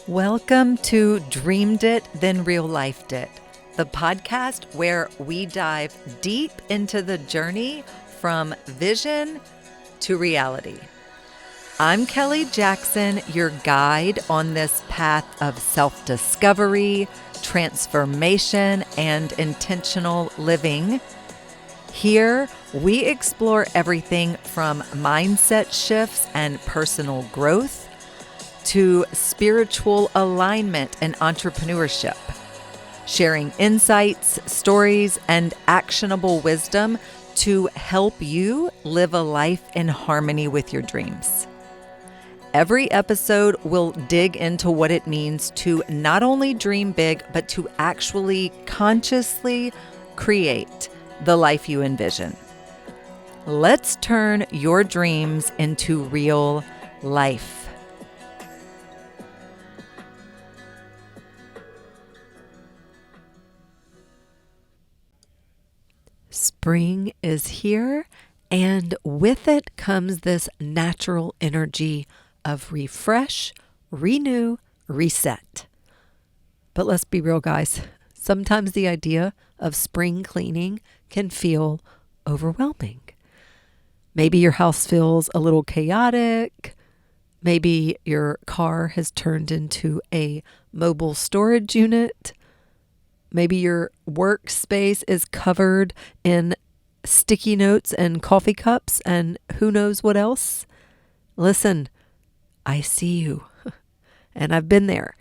Welcome to Dreamed It, Then Real Lifed It, the podcast where we dive deep into the journey from vision to reality. I'm Kelly Jackson, your guide on this path of self-discovery, transformation, and intentional living. Here, we explore everything from mindset shifts and personal growth to spiritual alignment and entrepreneurship, sharing insights, stories, and actionable wisdom to help you live a life in harmony with your dreams. Every episode will dig into what it means to not only dream big, but to actually consciously create the life you envision. Let's turn your dreams into real life. Spring is here, and with it comes this natural energy of refresh, renew, reset. But let's be real, guys. Sometimes the idea of spring cleaning can feel overwhelming. Maybe your house feels a little chaotic. Maybe your car has turned into a mobile storage unit. Maybe your workspace is covered in sticky notes and coffee cups and who knows what else. Listen, I see you, and I've been there.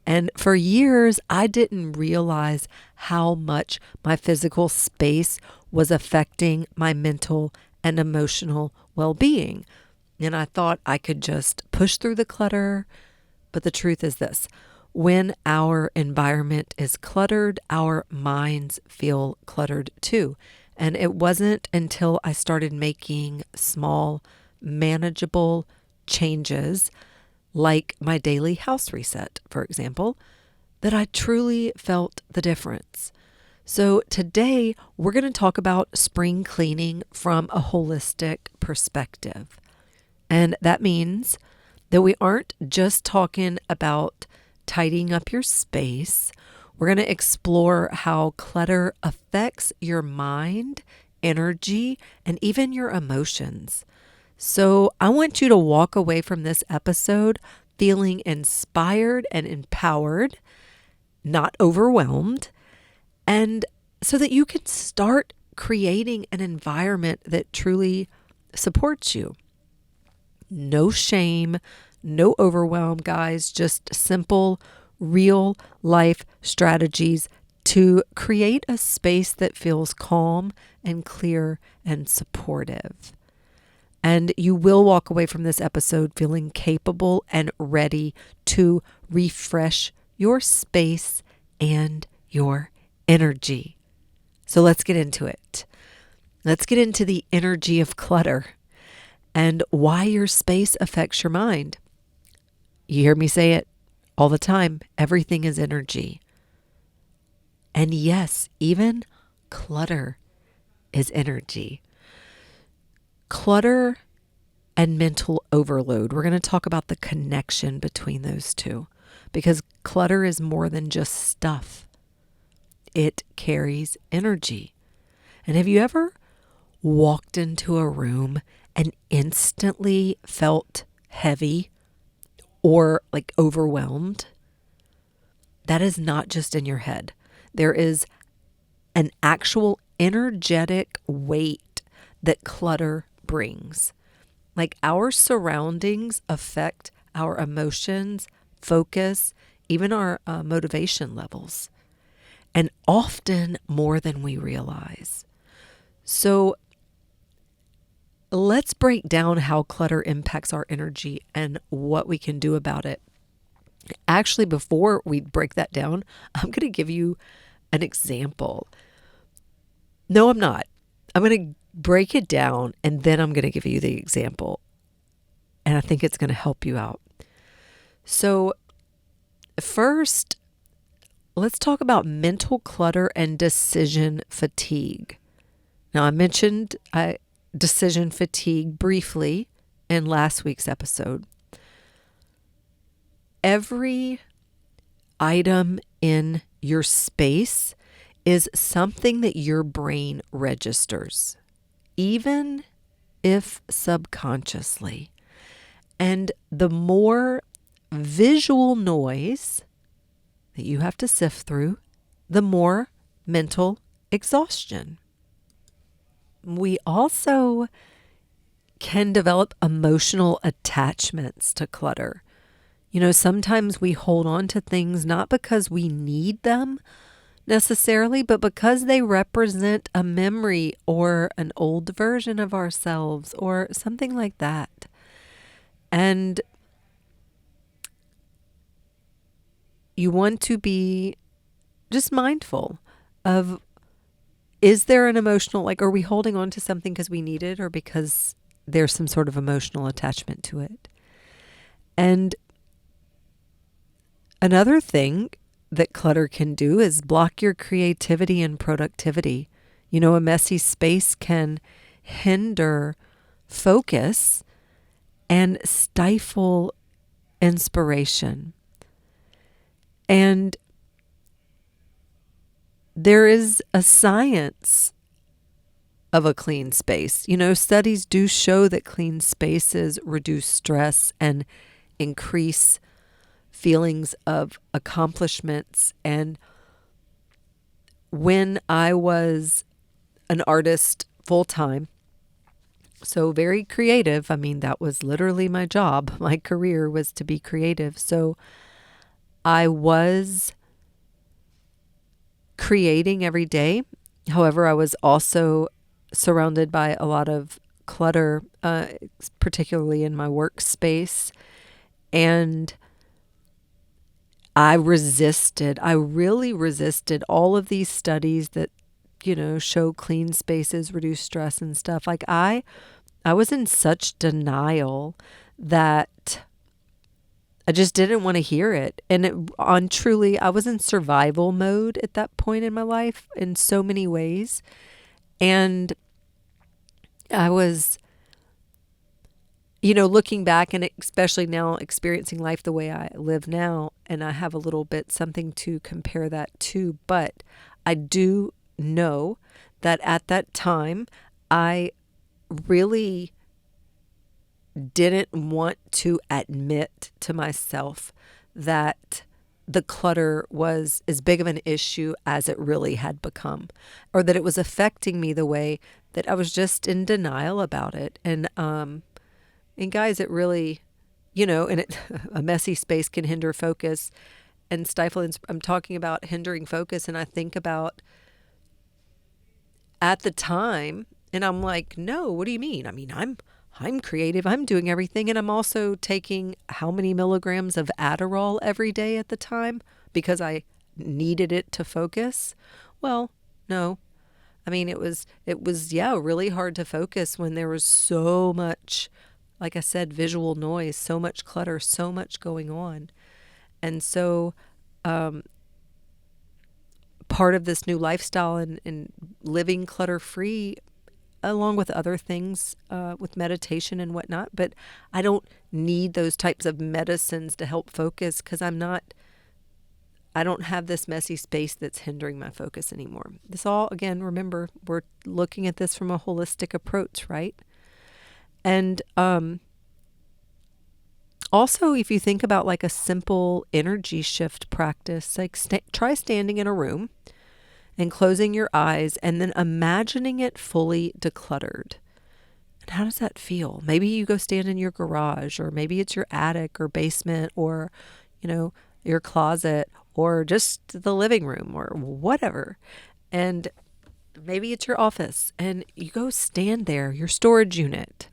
And for years, I didn't realize how much my physical space was affecting my mental and emotional well-being. And I thought I could just push through the clutter. But the truth is this: when our environment is cluttered, our minds feel cluttered too. And it wasn't until I started making small, manageable changes, like my daily house reset, for example, that I truly felt the difference. So today, we're going to talk about spring cleaning from a holistic perspective. And that means that we aren't just talking about tidying up your space. We're going to explore how clutter affects your mind, energy, and even your emotions. So I want you to walk away from this episode feeling inspired and empowered, not overwhelmed, and so that you can start creating an environment that truly supports you. No shame, no overwhelm, guys, just simple, real life strategies to create a space that feels calm and clear and supportive. And you will walk away from this episode feeling capable and ready to refresh your space and your energy. So let's get into it. Let's get into the energy of clutter and why your space affects your mind. You hear me say it all the time. Everything is energy. And yes, even clutter is energy. Clutter and mental overload. We're going to talk about the connection between those two, because clutter is more than just stuff. It carries energy. And have you ever walked into a room and instantly felt heavy or like overwhelmed? That is not just in your head. There is an actual energetic weight that clutter brings. Like our surroundings affect our emotions, focus, even our motivation levels, and often more than we realize. So let's break down how clutter impacts our energy and what we can do about it. Actually, before we break that down, I'm going to give you an example. No, I'm not. I'm going to break it down and then I'm going to give you the example. And I think it's going to help you out. So first, let's talk about mental clutter and decision fatigue. Now, I mentioned decision fatigue briefly in last week's episode. every item in your space is something that your brain registers, even if subconsciously. And the more visual noise that you have to sift through, the more mental exhaustion. We also can develop emotional attachments to clutter. Sometimes we hold on to things not because we need them necessarily, but because they represent a memory or an old version of ourselves or something like that. And you want to be just mindful of, is there an emotional, are we holding on to something because we need it or because there's some sort of emotional attachment to it? And another thing that clutter can do is block your creativity and productivity. A messy space can hinder focus and stifle inspiration. And there is a science of a clean space. Studies do show that clean spaces reduce stress and increase feelings of accomplishments. And when I was an artist full time, so very creative, that was literally my job. My career was to be creative. So I was creating every day. However, I was also surrounded by a lot of clutter, particularly in my workspace. And I really resisted all of these studies that, show clean spaces reduce stress and stuff. I was in such denial that I just didn't want to hear it. And I was in survival mode at that point in my life in so many ways. And I was, looking back and especially now experiencing life the way I live now, and I have a little bit something to compare that to. But I do know that at that time, I really didn't want to admit to myself that the clutter was as big of an issue as it really had become, or that it was affecting me the way that I was just in denial about it. And guys, it really, a messy space can hinder focus and stifle. I'm talking about hindering focus, and I think about at the time, and I'm like, no, what do you mean? I'm creative. I'm doing everything. And I'm also taking how many milligrams of Adderall every day at the time because I needed it to focus. Well, no. It was, really hard to focus when there was so much, like I said, visual noise, so much clutter, so much going on. And so, part of this new lifestyle and living clutter free, along with other things, with meditation and whatnot. But I don't need those types of medicines to help focus because I don't have this messy space that's hindering my focus anymore. This all, again, remember, we're looking at this from a holistic approach, right? And also, if you think about a simple energy shift practice, try standing in a room and closing your eyes and then imagining it fully decluttered. And how does that feel? Maybe you go stand in your garage, or maybe it's your attic or basement, or, your closet, or just the living room, or whatever. And maybe it's your office, and you go stand there, your storage unit,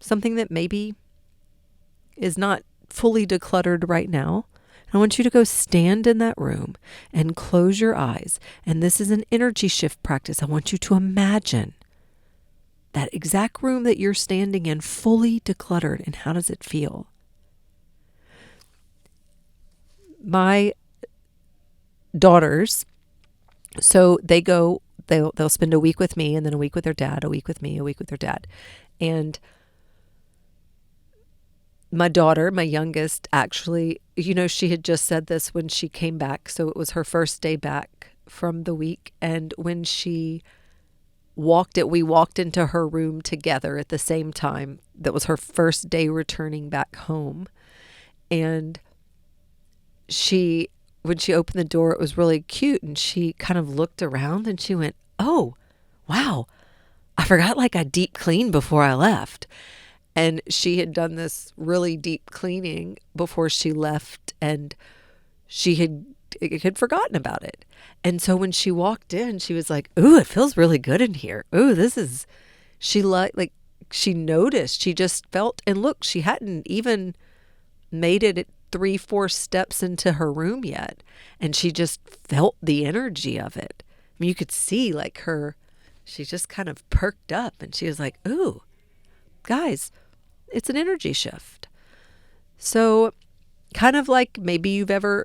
something that maybe is not fully decluttered right now. I want you to go stand in that room and close your eyes. And this is an energy shift practice. I want you to imagine that exact room that you're standing in fully decluttered. And how does it feel? My daughters, so they'll spend a week with me, and then a week with their dad, a week with me, a week with their dad. And my daughter, my youngest, actually, she had just said this when she came back. So it was her first day back from the week. And when we walked into her room together at the same time. That was her first day returning back home. And when she opened the door, it was really cute. And she kind of looked around and she went, "Oh, wow. I forgot I deep cleaned before I left." And she had done this really deep cleaning before she left, and she had forgotten about it. And so when she walked in, she was like, "Ooh, it feels really good in here. Ooh, this is," she she noticed, she just felt, and look, she hadn't even made it 3-4 steps into her room yet. And she just felt the energy of it. I mean, you could see she just kind of perked up and she was like, "Ooh, guys, it's an energy shift." So kind of like maybe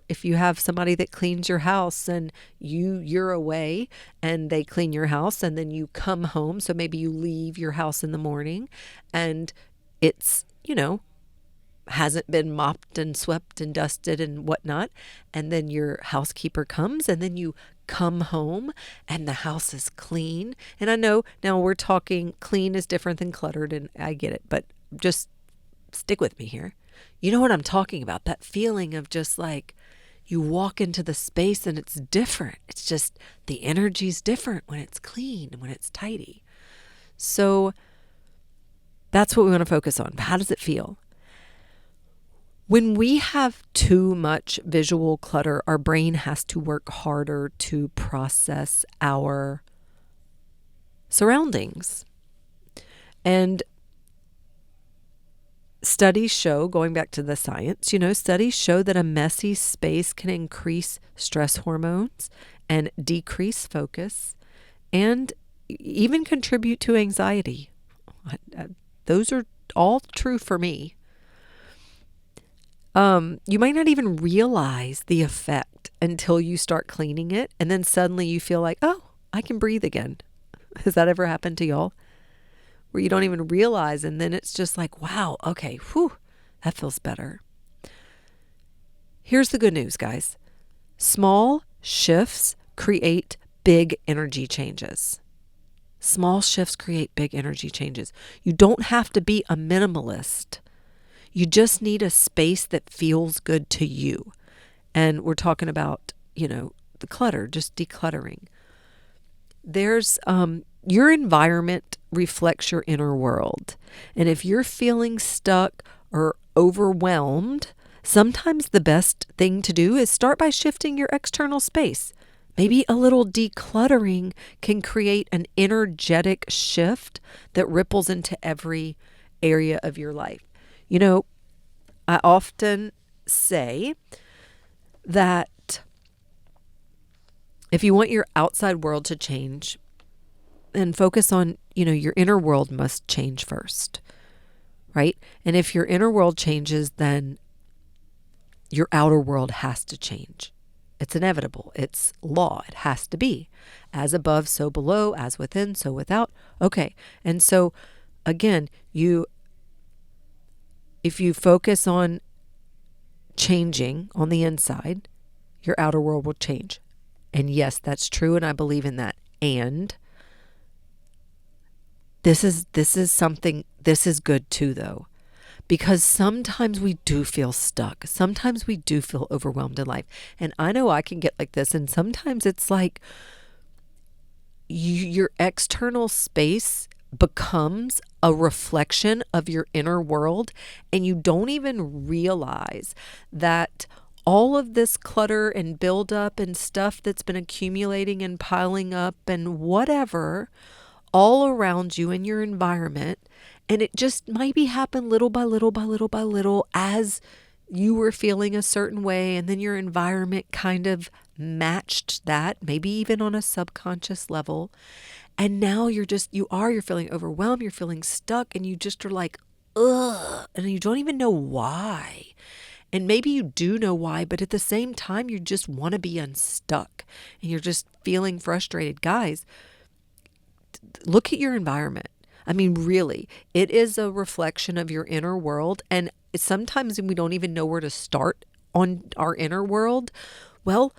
if you have somebody that cleans your house and you're away and they clean your house and then you come home. So maybe you leave your house in the morning and it's, hasn't been mopped and swept and dusted and whatnot. And then your housekeeper comes and then you come home and the house is clean. And I know now we're talking clean is different than cluttered, and I get it, but just stick with me here. You know what I'm talking about? That feeling of just you walk into the space and it's different. It's just the energy's different when it's clean and when it's tidy. So that's what we want to focus on. How does it feel? When we have too much visual clutter, our brain has to work harder to process our surroundings. And studies show, going back to the science, studies show that a messy space can increase stress hormones and decrease focus and even contribute to anxiety. Those are all true for me. You might not even realize the effect until you start cleaning it. And then suddenly you feel like, oh, I can breathe again. Has that ever happened to y'all? Where you don't even realize, and then it's just like, wow, okay, whew, that feels better. Here's the good news, guys. Small shifts create big energy changes. Small shifts create big energy changes. You don't have to be a minimalist. You just need a space that feels good to you. And we're talking about, the clutter, just decluttering. There's your environment reflects your inner world. And if you're feeling stuck or overwhelmed, sometimes the best thing to do is start by shifting your external space. Maybe a little decluttering can create an energetic shift that ripples into every area of your life. I often say that if you want your outside world to change, then focus on, your inner world must change first, right? And if your inner world changes, then your outer world has to change. It's inevitable. It's law. It has to be. As above, so below. As within, so without. Okay. And so, again, if you focus on changing on the inside, your outer world will change. And yes, that's true, and I believe in that. And this is good too, though, because sometimes we do feel stuck. Sometimes we do feel overwhelmed in life. And I know I can get like this, and sometimes it's like your external space becomes a reflection of your inner world, and you don't even realize that all of this clutter and buildup and stuff that's been accumulating and piling up and whatever all around you in your environment, and it just maybe happened little by little by little by little as you were feeling a certain way, and then your environment kind of matched that, maybe even on a subconscious level. And now you're feeling overwhelmed, you're feeling stuck, and you just are like, ugh, and you don't even know why. And maybe you do know why, but at the same time, you just want to be unstuck and you're just feeling frustrated. Guys, look at your environment. I mean, really, it is a reflection of your inner world. And sometimes we don't even know where to start on our inner world. Well,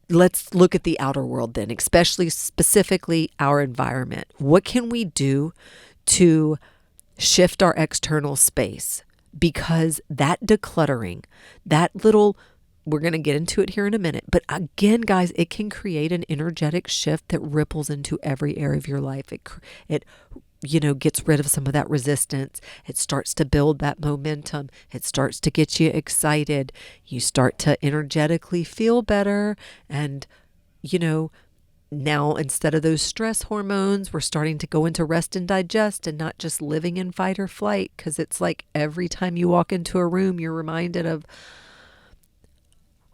let's look at the outer world then, especially specifically our environment. What can we do to shift our external space? Because that decluttering, that little, we're going to get into it here in a minute, but again, guys, it can create an energetic shift that ripples into every area of your life. It gets rid of some of that resistance. It starts to build that momentum. It starts to get you excited. You start to energetically feel better. And, now instead of those stress hormones, we're starting to go into rest and digest and not just living in fight or flight. Because it's like every time you walk into a room, you're reminded of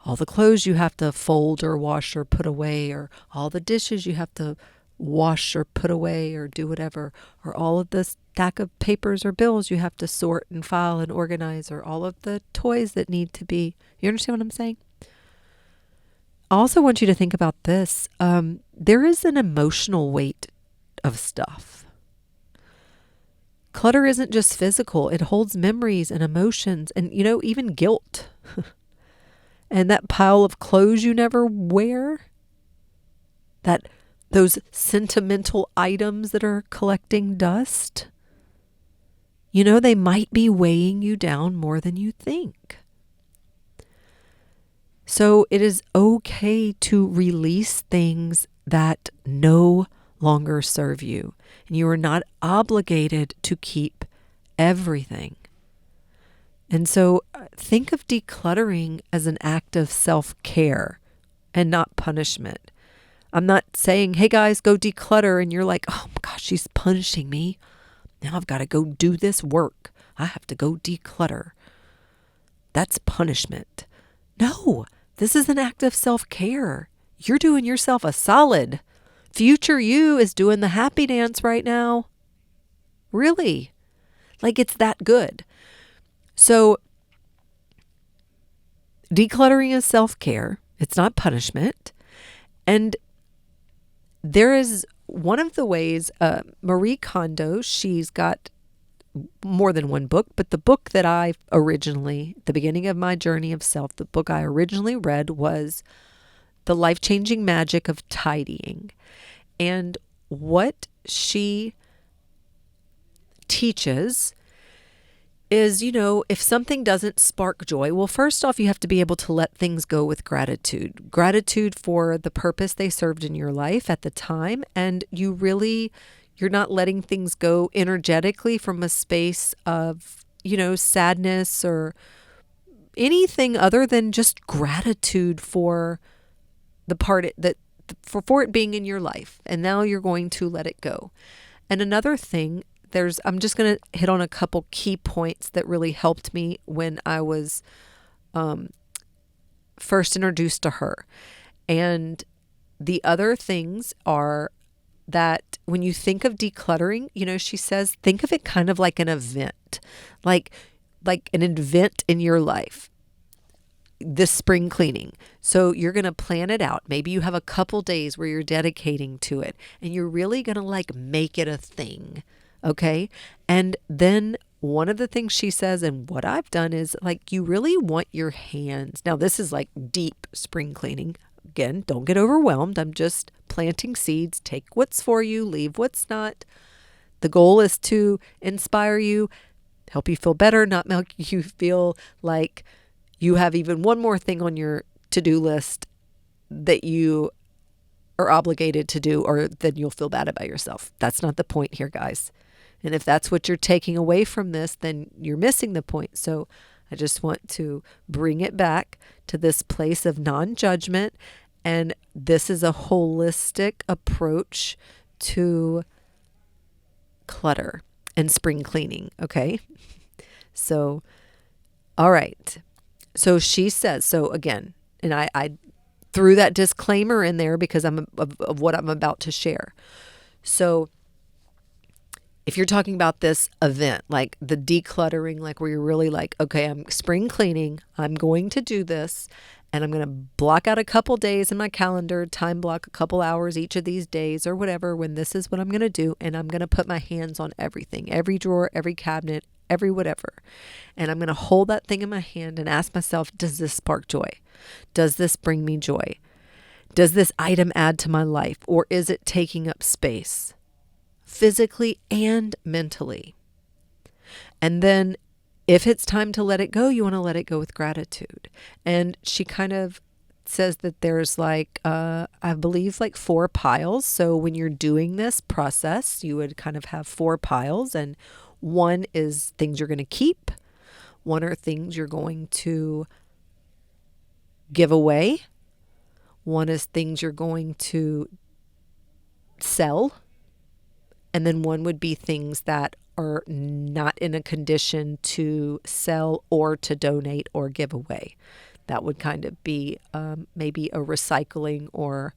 all the clothes you have to fold or wash or put away, or all the dishes you have to wash or put away or do whatever, or all of the stack of papers or bills you have to sort and file and organize, or all of the toys that need to be. You understand what I'm saying? I also want you to think about this. There is an emotional weight of stuff. Clutter isn't just physical. It holds memories and emotions and, even guilt. And that pile of clothes you never wear, those sentimental items that are collecting dust, they might be weighing you down more than you think. So it is okay to release things that no longer serve you. And you are not obligated to keep everything. And so think of decluttering as an act of self-care and not punishment. I'm not saying, hey guys, go declutter. And you're like, oh my gosh, she's punishing me. Now I've got to go do this work. I have to go declutter. That's punishment. No, this is an act of self-care. You're doing yourself a solid. Future you is doing the happy dance right now. Really. Like it's that good. So decluttering is self-care. It's not punishment. And there is one of the ways, Marie Kondo, she's got more than one book, but the book that I originally, the beginning of my journey of self, the book I originally read was The Life-Changing Magic of Tidying. And what she teaches is, if something doesn't spark joy, well, first off, you have to be able to let things go with gratitude. Gratitude for the purpose they served in your life at the time. And you're not letting things go energetically from a space of, sadness or anything other than just gratitude for the part for it being in your life. And now you're going to let it go. And another thing, I'm just going to hit on a couple key points that really helped me when I was first introduced to her. And the other things are that when you think of decluttering, she says, think of it kind of like an event, like an event in your life. This spring cleaning. So you're going to plan it out. Maybe you have a couple days where you're dedicating to it and you're really going to make it a thing. Okay. And then one of the things she says, and what I've done is you really want your hands. Now this is deep spring cleaning. Again, don't get overwhelmed. I'm just planting seeds. Take what's for you, leave what's not. The goal is to inspire you, help you feel better, not make you feel like you have even one more thing on your to-do list that you are obligated to do, or then you'll feel bad about yourself. That's not the point here, guys. And if that's what you're taking away from this, then you're missing the point. So I just want to bring it back to this place of non-judgment. And this is a holistic approach to clutter and spring cleaning. Okay. So, all right. So she says, so again, and I threw that disclaimer in there because of what I'm about to share. So if you're talking about this event, like the decluttering, where you're really okay, I'm spring cleaning, I'm going to do this, and I'm going to block out a couple days in my calendar, time block a couple hours each of these days or whatever, when this is what I'm going to do, and I'm going to put my hands on everything, every drawer, every cabinet, every whatever. And I'm going to hold that thing in my hand and ask myself, does this spark joy? Does this bring me joy? Does this item add to my life, or is it taking up space physically and mentally? And then if it's time to let it go, you want to let it go with gratitude. And she kind of says that there's I believe 4 piles. So when you're doing this process, you would kind of have 4 piles, and one is things you're going to keep. One are things you're going to give away. One is things you're going to sell. And then one would be things that are not in a condition to sell or to donate or give away. That would kind of be maybe a recycling or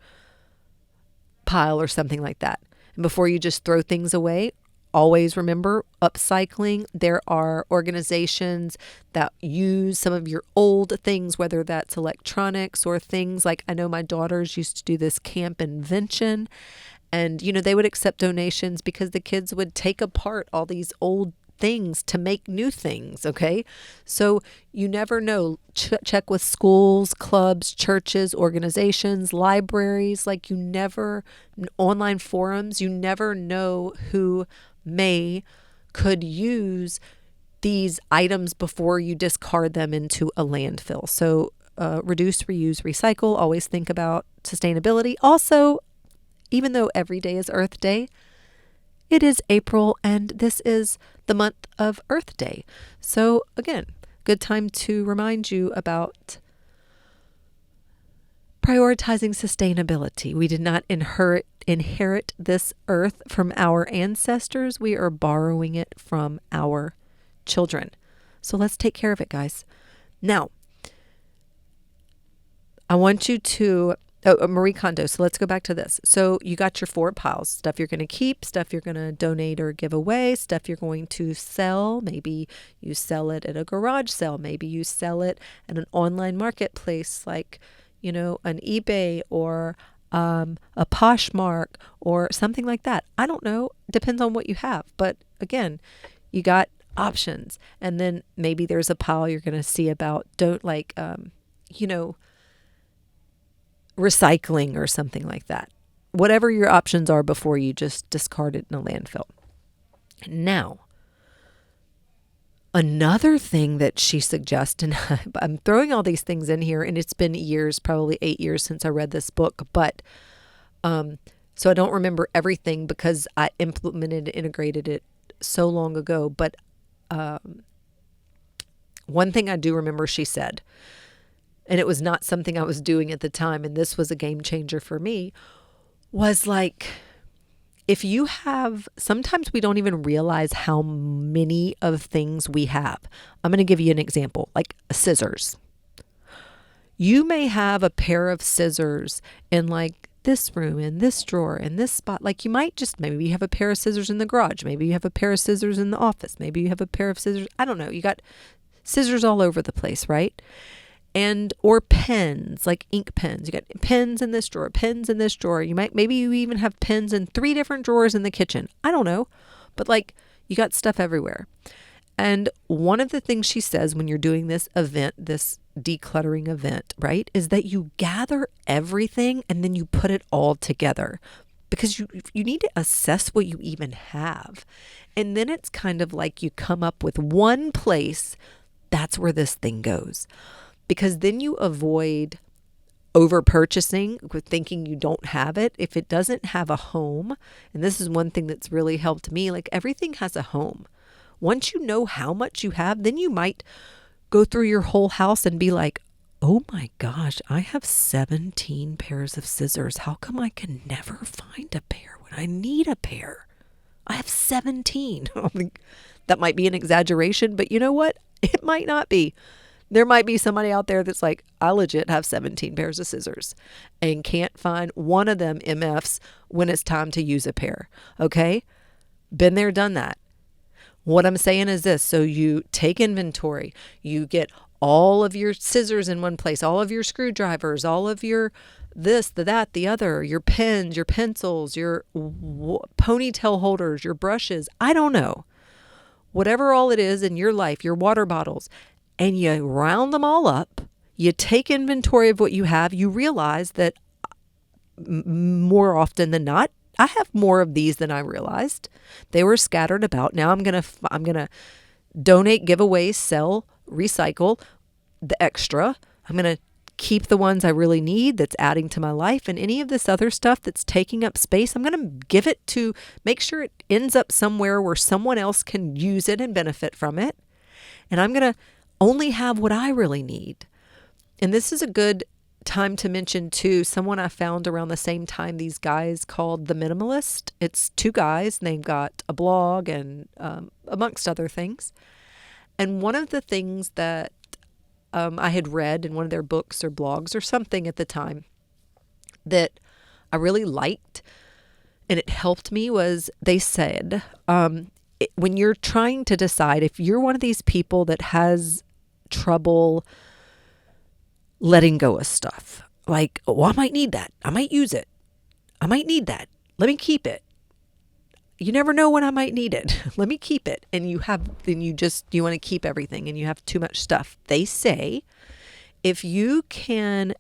pile or something like that. And before you just throw things away, always remember upcycling. There are organizations that use some of your old things, whether that's electronics or things like, I know my daughters used to do this camp invention, and they would accept donations because the kids would take apart all these old things to make new things. Okay. So you never know. Check with schools, clubs, churches, organizations, libraries, online forums. You never know who could use these items before you discard them into a landfill. So reduce, reuse, recycle. Always think about sustainability. Also, even though every day is Earth Day, it is April and this is the month of Earth Day. So again, good time to remind you about prioritizing sustainability. We did not inherit this earth from our ancestors. We are borrowing it from our children. So let's take care of it, guys. Now, I want you to Marie Kondo. So let's go back to this. So you got your 4 piles: stuff you're going to keep, stuff you're going to donate or give away, stuff you're going to sell. Maybe you sell it at a garage sale. Maybe you sell it at an online marketplace like, an eBay or a Poshmark or something like that. I don't know. Depends on what you have. But again, you got options. And then maybe there's a pile you're going to see about recycling or something like that. Whatever your options are before you just discard it in a landfill. Now, another thing that she suggests, and I'm throwing all these things in here, and it's been years, probably 8 years since I read this book, but so I don't remember everything because I integrated it so long ago. But one thing I do remember she said, and it was not something I was doing at the time, and this was a game changer for me, was if you have, sometimes we don't even realize how many of things we have. I'm going to give you an example, like scissors. You may have a pair of scissors in this room, in this drawer, in this spot. You might maybe you have a pair of scissors in the garage. Maybe you have a pair of scissors in the office. Maybe you have a pair of scissors. I don't know. You got scissors all over the place, right? Or pens, like ink pens. You got pens in this drawer, pens in this drawer. Maybe you even have pens in 3 different drawers in the kitchen. I don't know. But you got stuff everywhere. And one of the things she says when you're doing this event, this decluttering event, right, is that you gather everything and then you put it all together. Because you need to assess what you even have. And then it's kind of like you come up with one place, that's where this thing goes. Because then you avoid over purchasing with thinking you don't have it. If it doesn't have a home, and this is one thing that's really helped me, everything has a home. Once you know how much you have, then you might go through your whole house and be like, oh my gosh, I have 17 pairs of scissors. How come I can never find a pair when I need a pair? I have 17. That might be an exaggeration, but you know what? It might not be. There might be somebody out there that's like, I legit have 17 pairs of scissors and can't find one of them MFs when it's time to use a pair. Okay? Been there, done that. What I'm saying is this. So you take inventory. You get all of your scissors in one place, all of your screwdrivers, all of your this, the that, the other, your pens, your pencils, your ponytail holders, your brushes. I don't know. whatever all it is in your life, your water bottles, and you round them all up, you take inventory of what you have, you realize that more often than not, I have more of these than I realized. They were scattered about. Now I'm going to donate, give away, sell, recycle the extra. I'm going to keep the ones I really need that's adding to my life, and any of this other stuff that's taking up space, I'm going to give it to make sure it ends up somewhere where someone else can use it and benefit from it. And I'm going to only have what I really need. And this is a good time to mention too, someone I found around the same time, these guys called The Minimalist. It's two guys, and they've got a blog and amongst other things. And one of the things that I had read in one of their books or blogs or something at the time that I really liked, and it helped me, was they said, when you're trying to decide if you're one of these people that has trouble letting go of stuff, like, oh, I might need that. I might use it. I might need that. Let me keep it. You never know when I might need it. Let me keep it. And you want to keep everything and you have too much stuff. They say, if you can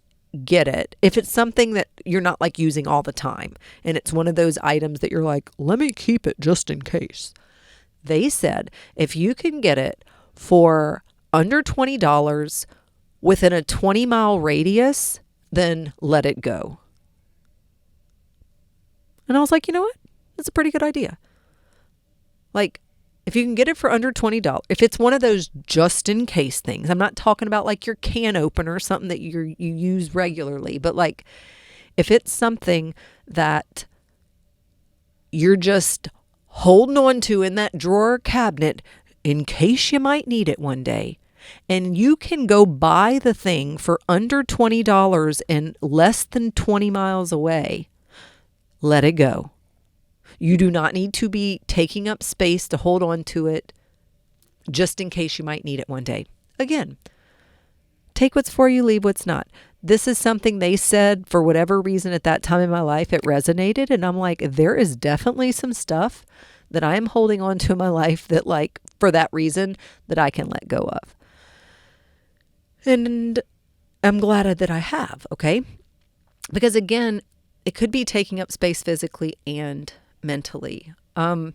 get it, if it's something that you're not like using all the time, and it's one of those items that you're like, let me keep it just in case. They said, if you can get it for under $20 within a 20-mile radius, then let it go. And I was like, you know what? That's a pretty good idea. Like, if you can get it for under $20, if it's one of those just in case things, I'm not talking about like your can opener or something that you use regularly, but like if it's something that you're just holding on to in that drawer or cabinet in case you might need it one day, and you can go buy the thing for under $20 and less than 20 miles away, let it go. You do not need to be taking up space to hold on to it just in case you might need it one day. Again, take what's for you, leave what's not. This is something they said for whatever reason at that time in my life, it resonated. And I'm like, there is definitely some stuff that I'm holding on to in my life that, like, for that reason, that I can let go of. And I'm glad that I have, okay? Because again, it could be taking up space physically and mentally. The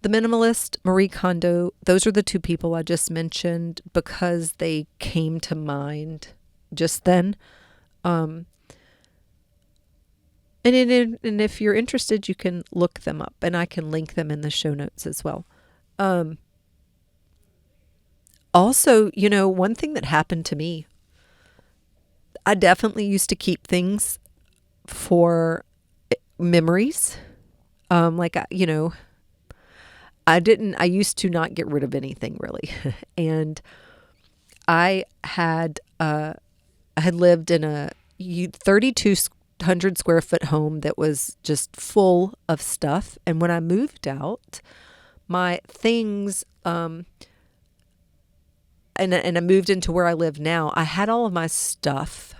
Minimalist, Marie Kondo, those are the two people I just mentioned because they came to mind just then. And if you're interested, you can look them up, and I can link them in the show notes as well. Also, one thing that happened to me, I definitely used to keep things for memories. I used to not get rid of anything really. And I had lived in a 3,200 square foot home that was just full of stuff. And when I moved out, my things, and I moved into where I live now, I had all of my stuff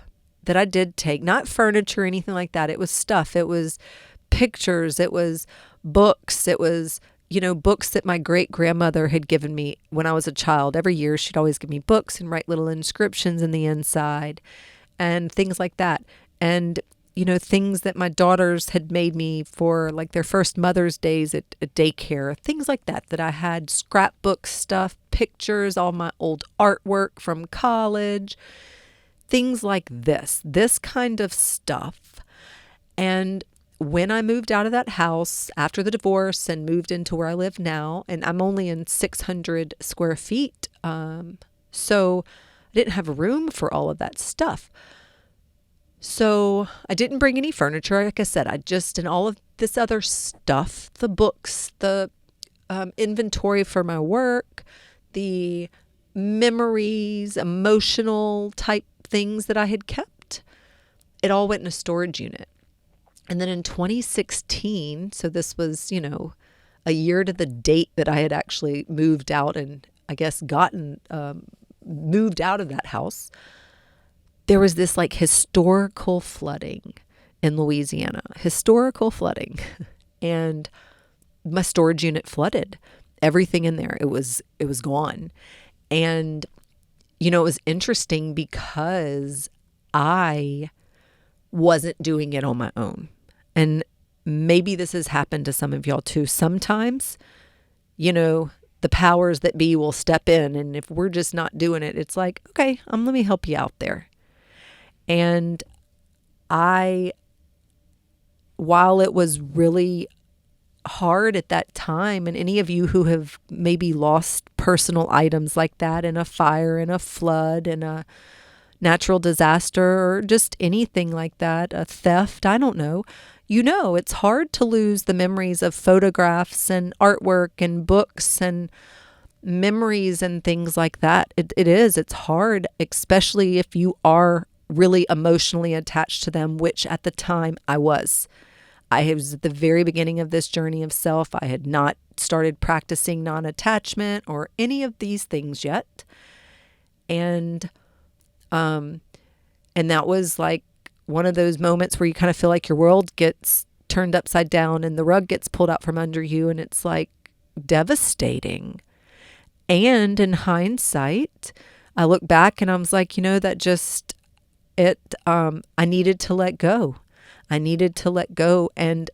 that I did take, not furniture or anything like that. It was stuff. It was pictures. It was books. It was, books that my great grandmother had given me when I was a child. Every year she'd always give me books and write little inscriptions in the inside and things like that. And, things that my daughters had made me for like their first Mother's Days at daycare, things like that I had, scrapbook stuff, pictures, all my old artwork from college, things like this kind of stuff. And when I moved out of that house after the divorce and moved into where I live now, and I'm only in 600 square feet, so I didn't have room for all of that stuff. So I didn't bring any furniture. Like I said, and all of this other stuff, the books, the inventory for my work, the memories, emotional type things that I had kept, it all went in a storage unit. And then in 2016, so this was, a year to the date that I had actually moved out and I guess gotten moved out of that house, there was this like historical flooding in Louisiana, historical flooding. And my storage unit flooded. everything in there. It was gone. And, it was interesting because I wasn't doing it on my own. And maybe this has happened to some of y'all too. Sometimes, the powers that be will step in. And if we're just not doing it, it's like, okay, let me help you out there. And while it was really hard at that time, and any of you who have maybe lost personal items like that in a fire, in a flood, in a natural disaster, or just anything like that, a theft, I don't know. It's hard to lose the memories of photographs and artwork and books and memories and things like that. It's hard, especially if you are really emotionally attached to them, which at the time I was. I was at the very beginning of this journey of self. I had not started practicing non-attachment or any of these things yet. And that was like one of those moments where you kind of feel like your world gets turned upside down and the rug gets pulled out from under you, and it's like devastating. And in hindsight, I look back and I was like, that just I needed to let go. I needed to let go. And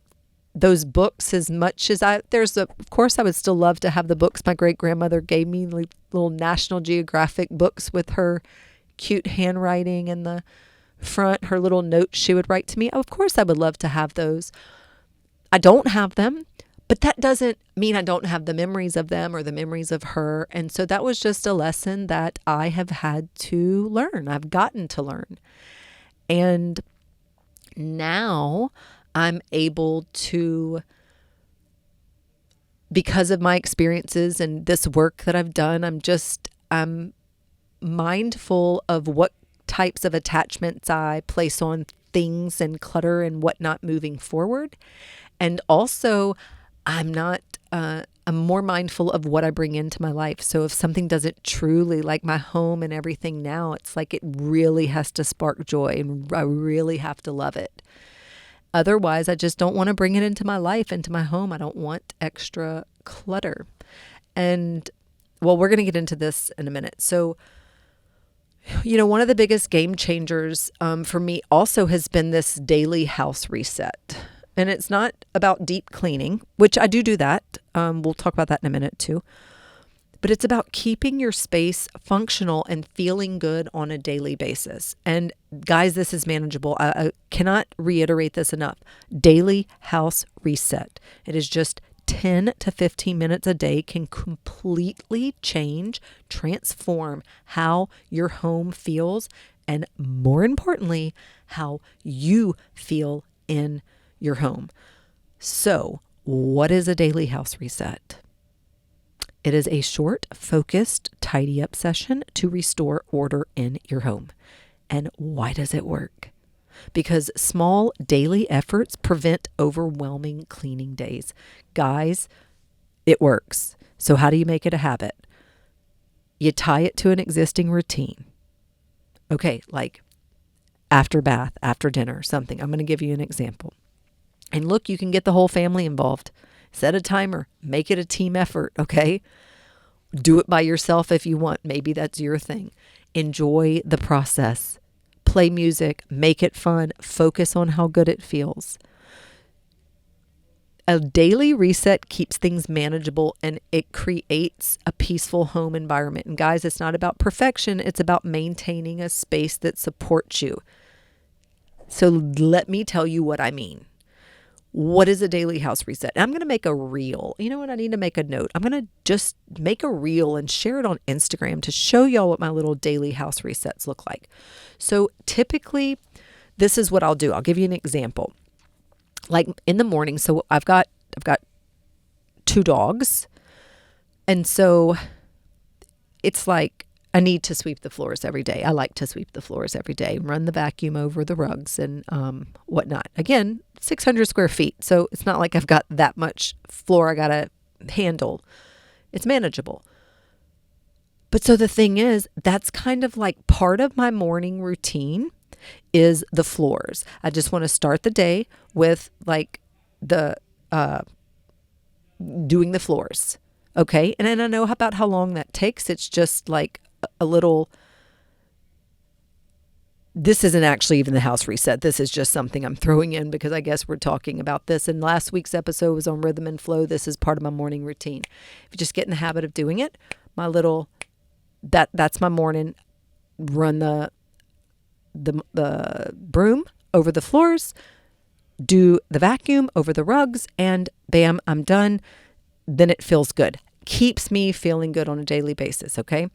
those books, as much as of course I would still love to have the books my great grandmother gave me, like little National Geographic books with her cute handwriting in the front, her little notes she would write to me. Of course I would love to have those. I don't have them, but that doesn't mean I don't have the memories of them or the memories of her. And so that was just a lesson that I have had to learn. I've gotten to learn. And now I'm able to, because of my experiences and this work that I've done, I'm mindful of what types of attachments I place on things and clutter and whatnot moving forward. And also, I'm more mindful of what I bring into my life. So if something doesn't truly, like my home and everything now, it's like it really has to spark joy and I really have to love it. Otherwise, I just don't want to bring it into my life, into my home. I don't want extra clutter. And well, we're going to get into this in a minute. So, one of the biggest game changers for me also has been this daily house reset. And it's not about deep cleaning, which I do that. We'll talk about that in a minute too. But it's about keeping your space functional and feeling good on a daily basis. And guys, this is manageable. I cannot reiterate this enough. Daily house reset. It is just 10 to 15 minutes a day can completely change, transform how your home feels, and more importantly, how you feel in your home. So, what is a daily house reset? It is a short, focused, tidy up session to restore order in your home. And why does it work? Because small daily efforts prevent overwhelming cleaning days. Guys, it works. So how do you make it a habit? You tie it to an existing routine. Okay, like after bath, after dinner, something. I'm going to give you an example. And look, you can get the whole family involved. Set a timer. Make it a team effort, okay? Do it by yourself if you want. Maybe that's your thing. Enjoy the process. Play music. Make it fun. Focus on how good it feels. A daily reset keeps things manageable and it creates a peaceful home environment. And guys, it's not about perfection. It's about maintaining a space that supports you. So let me tell you what I mean. What is a daily house reset? And I'm going to make a reel. You know what? I need to make a note. I'm going to just make a reel and share it on Instagram to show y'all what my little daily house resets look like. So typically, this is what I'll do. I'll give you an example. Like in the morning, so I've got 2 dogs. And so it's like I need to sweep the floors every day. I like to sweep the floors every day, run the vacuum over the rugs and whatnot. Again, 600 square feet. So it's not like I've got that much floor I got to handle. It's manageable. But so the thing is, that's kind of like part of my morning routine is the floors. I just want to start the day with like the doing the floors. Okay. And then I know about how long that takes. It's just like a little, this isn't actually even the house reset. This is just something I'm throwing in because I guess we're talking about this. And last week's episode was on rhythm and flow. This is part of my morning routine. If you just get in the habit of doing it, my little, that's my morning. Run the broom over the floors, do the vacuum over the rugs, and bam, I'm done. Then it feels good. Keeps me feeling good on a daily basis, okay?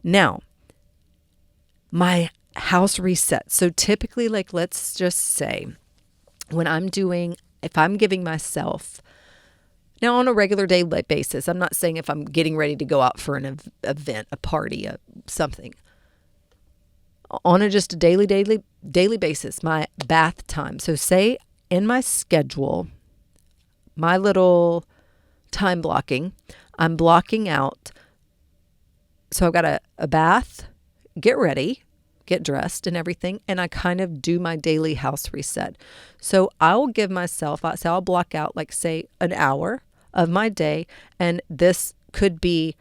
Now, my house reset. So typically, like, let's just say if I'm giving myself, now on a regular daily basis, I'm not saying if I'm getting ready to go out for an event, a party, something. On just a daily basis, my bath time. So say in my schedule, my little time blocking, I'm blocking out. So I've got a bath, get ready, get dressed and everything. And I kind of do my daily house reset. So I'll give myself, I'll block out like say an hour of my day. And this could be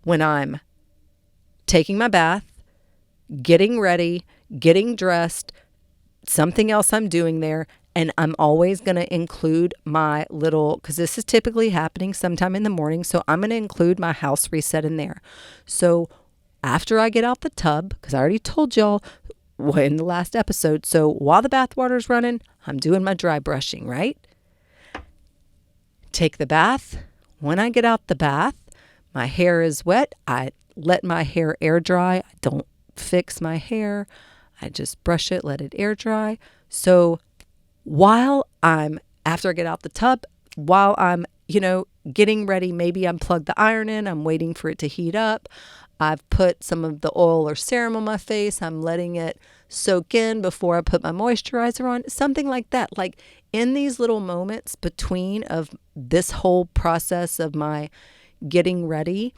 when I'm taking my bath, getting ready, getting dressed, something else I'm doing there. And I'm always going to include my little, because this is typically happening sometime in the morning. So I'm going to include my house reset in there. So after I get out the tub, because I already told y'all in the last episode. So while the bath water's running, I'm doing my dry brushing, right? Take the bath. When I get out the bath, my hair is wet. I let my hair air dry. I don't fix my hair. I just brush it, let it air dry. So after I get out the tub, while I'm, getting ready, maybe I'm plugged the iron in, I'm waiting for it to heat up. I've put some of the oil or serum on my face. I'm letting it soak in before I put my moisturizer on, something like that. Like in these little moments between of this whole process of my getting ready,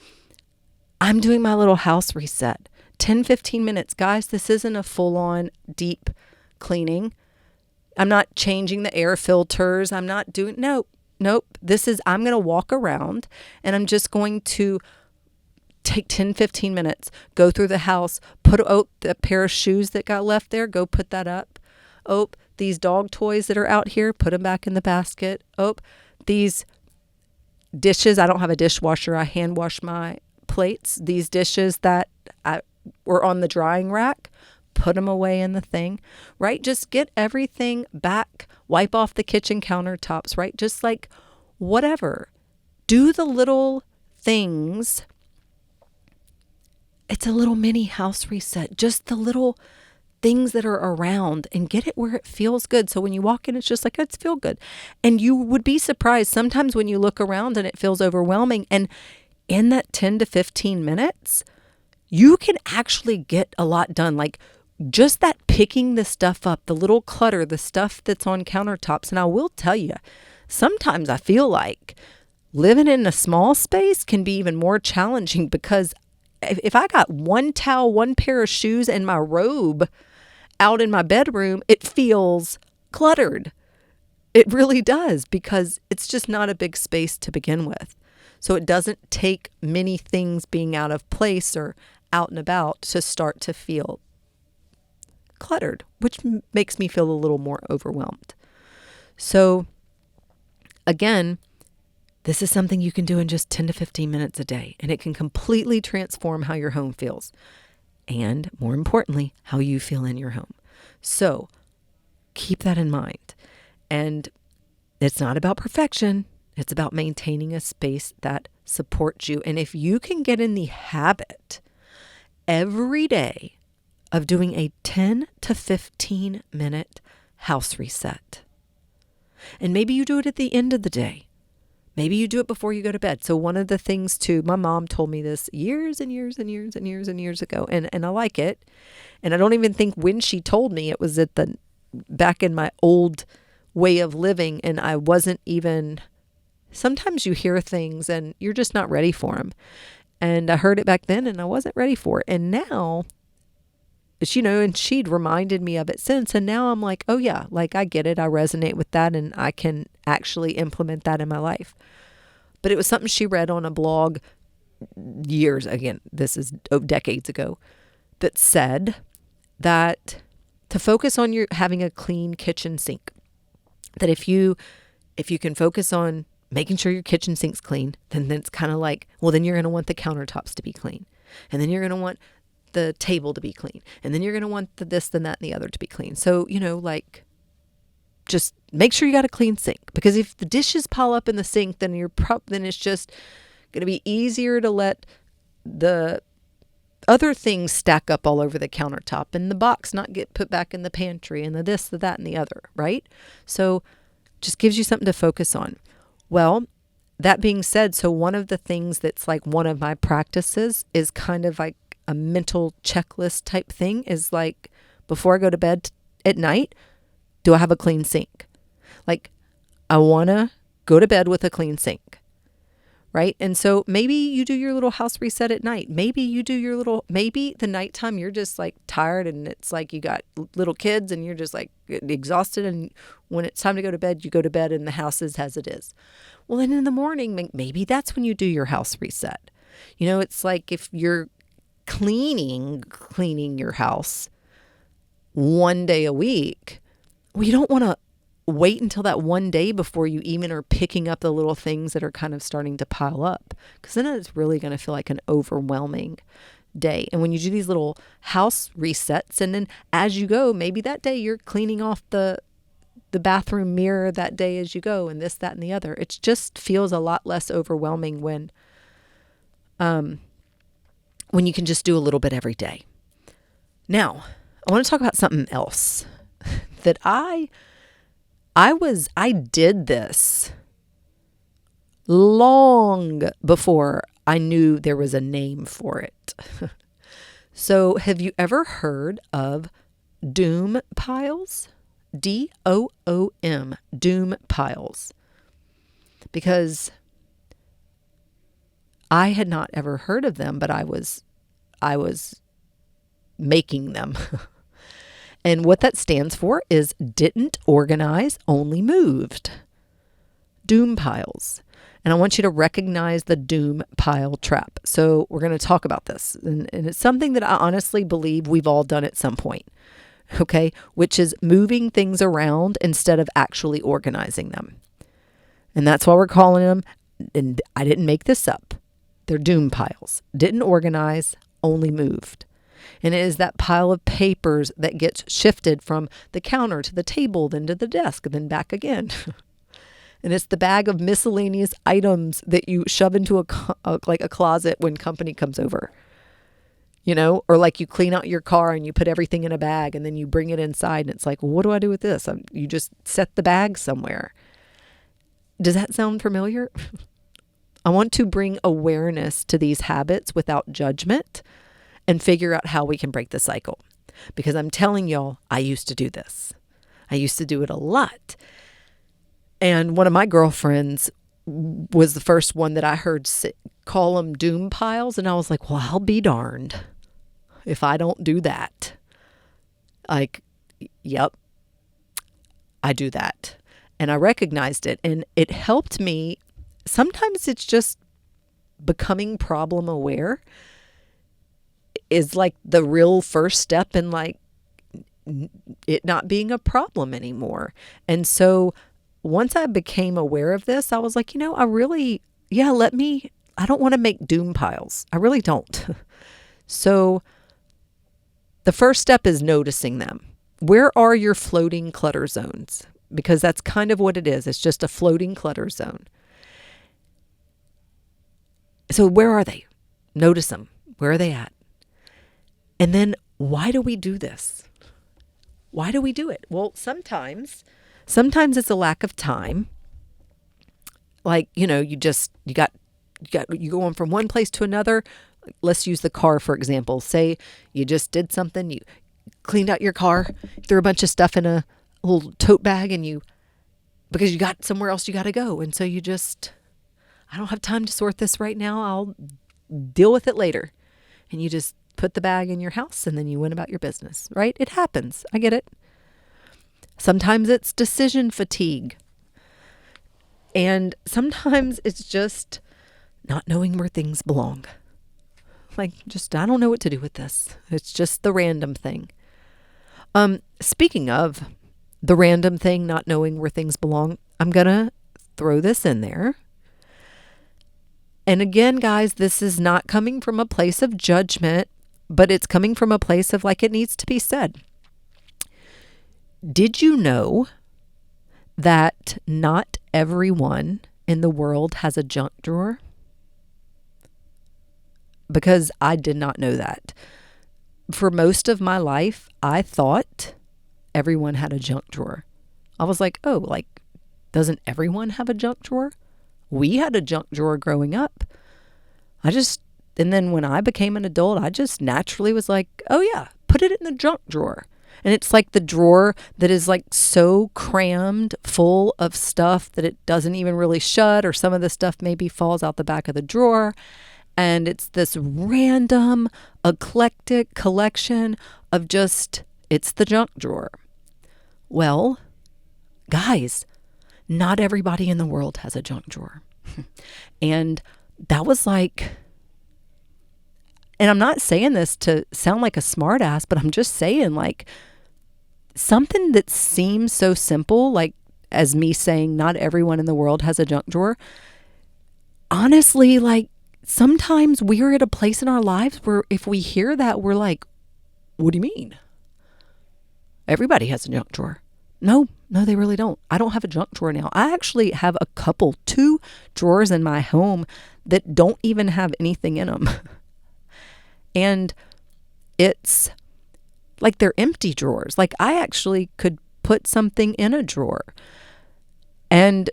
I'm doing my little house reset. 10-15 minutes. Guys, this isn't a full-on deep cleaning. I'm not changing the air filters. I'm not doing, nope. I'm going to walk around and I'm just going to take 10-15 minutes, go through the house, put the pair of shoes that got left there, go put that up. These dog toys that are out here, put them back in the basket. These dishes, I don't have a dishwasher. I hand wash my plates. These dishes that were on the drying rack, put them away in the thing, right? Just get everything back, wipe off the kitchen countertops, right? Just like whatever. Do the little things. It's a little mini house reset. Just the little things that are around and get it where it feels good. So when you walk in, it's just like, it's feel good. And you would be surprised sometimes when you look around and it feels overwhelming. And in that 10 to 15 minutes, you can actually get a lot done. Like just that picking the stuff up, the little clutter, the stuff that's on countertops. And I will tell you, sometimes I feel like living in a small space can be even more challenging because if I got one towel, one pair of shoes, and my robe out in my bedroom, it feels cluttered. It really does because it's just not a big space to begin with. So it doesn't take many things being out of place or out and about to start to feel cluttered, which makes me feel a little more overwhelmed. So again, this is something you can do in just 10 to 15 minutes a day, and it can completely transform how your home feels and, more importantly, how you feel in your home. So keep that in mind. And it's not about perfection. It's about maintaining a space that supports you. And if you can get in the habit every day of doing a 10 to 15 minute house reset, and maybe you do it at the end of the day, maybe you do it before you go to bed. So one of the things too, my mom told me this years and years and years and years and years ago, and I like it. And I don't even think when she told me it was back in my old way of living, and I wasn't even, sometimes you hear things and you're just not ready for them. And I heard it back then and I wasn't ready for it. And now, and she'd reminded me of it since. And now I'm like, oh yeah, like I get it. I resonate with that and I can actually implement that in my life. but it was something she read on a blog years, again, this is decades ago, that said that to focus on your having a clean kitchen sink, that if you can focus on making sure your kitchen sink's clean, then it's kind of like, well, then you're going to want the countertops to be clean. And then you're going to want the table to be clean. And then you're going to want the this, then that, and the other to be clean. So, like, just make sure you got a clean sink. Because if the dishes pile up in the sink, then then it's just going to be easier to let the other things stack up all over the countertop and the box not get put back in the pantry and the this, the that, and the other, right? So just gives you something to focus on. Well, that being said, so one of the things that's like one of my practices is kind of like a mental checklist type thing is like, before I go to bed at night, do I have a clean sink? Like, I want to go to bed with a clean sink, right? And so maybe you do your little house reset at night. Maybe the nighttime you're just like tired and it's like you got little kids and you're just like exhausted. And when it's time to go to bed, you go to bed and the house is as it is. Well, then in the morning, maybe that's when you do your house reset. It's like if you're cleaning your house one day a week, well, you don't want to wait until that one day before you even are picking up the little things that are kind of starting to pile up, because then it's really going to feel like an overwhelming day. And when you do these little house resets, and then as you go, maybe that day you're cleaning off the bathroom mirror that day as you go, and this, that, and the other. It just feels a lot less overwhelming when you can just do a little bit every day. Now, I want to talk about something else that I did this long before I knew there was a name for it. So have you ever heard of doom piles? DOOM, doom piles. Because I had not ever heard of them, but I was making them. And what that stands for is didn't organize, only moved. Doom piles. And I want you to recognize the doom pile trap. So we're going to talk about this. And it's something that I honestly believe we've all done at some point. Okay? Which is moving things around instead of actually organizing them. And that's why we're calling them, and I didn't make this up, they're doom piles. Didn't organize, only moved. And it is that pile of papers that gets shifted from the counter to the table, then to the desk, then back again. And it's the bag of miscellaneous items that you shove into a closet when company comes over. Or like you clean out your car and you put everything in a bag and then you bring it inside and it's like, well, what do I do with this? You just set the bag somewhere. Does that sound familiar? I want to bring awareness to these habits without judgment and figure out how we can break the cycle. Because I'm telling y'all, I used to do this. I used to do it a lot. And one of my girlfriends was the first one that I heard call them doom piles. And I was like, well, I'll be darned if I don't do that. Like, yep, I do that. And I recognized it. And it helped me. Sometimes it's just becoming problem aware is like the real first step in like it not being a problem anymore. And so once I became aware of this, I was like, I don't want to make doom piles. I really don't. So the first step is noticing them. Where are your floating clutter zones? Because that's kind of what it is. It's just a floating clutter zone. So where are they? Notice them. Where are they at? And then why do we do this? Why do we do it? Well, sometimes it's a lack of time. Like, you're going from one place to another. Let's use the car, for example. Say you just did something, you cleaned out your car, threw a bunch of stuff in a little tote bag because you got somewhere else you got to go. And so I don't have time to sort this right now. I'll deal with it later. And you just put the bag in your house and then you went about your business, right? It happens. I get it. Sometimes it's decision fatigue. And sometimes it's just not knowing where things belong. Like, just, I don't know what to do with this. It's just the random thing. Speaking of the random thing, not knowing where things belong, I'm going to throw this in there. And again, guys, this is not coming from a place of judgment, but it's coming from a place of like it needs to be said. Did you know that not everyone in the world has a junk drawer? Because I did not know that. For most of my life, I thought everyone had a junk drawer. I was like, oh, like, doesn't everyone have a junk drawer? We had a junk drawer growing up. And then when I became an adult, I just naturally was like, oh yeah, put it in the junk drawer. And it's like the drawer that is like so crammed full of stuff that it doesn't even really shut, or some of the stuff maybe falls out the back of the drawer. And it's this random, eclectic collection of just, it's the junk drawer. Well, guys, not everybody in the world has a junk drawer. And that was like, and I'm not saying this to sound like a smart ass, but I'm just saying, like, something that seems so simple, like as me saying not everyone in the world has a junk drawer. Honestly, like, sometimes we're at a place in our lives where if we hear that, we're like, what do you mean? Everybody has a junk drawer. No, they really don't. I don't have a junk drawer now. I actually have two drawers in my home that don't even have anything in them. And it's like they're empty drawers. Like, I actually could put something in a drawer. And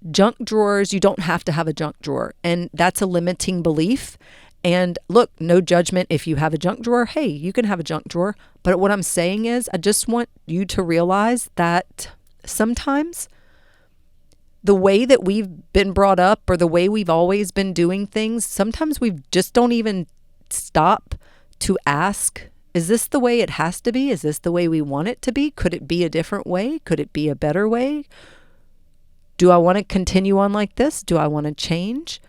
junk drawers, you don't have to have a junk drawer. And that's a limiting belief. And look, no judgment if you have a junk drawer. Hey, you can have a junk drawer. But what I'm saying is, I just want you to realize that sometimes the way that we've been brought up, or the way we've always been doing things, sometimes we just don't even stop to ask, is this the way it has to be? Is this the way we want it to be? Could it be a different way? Could it be a better way? Do I want to continue on like this? Do I want to change?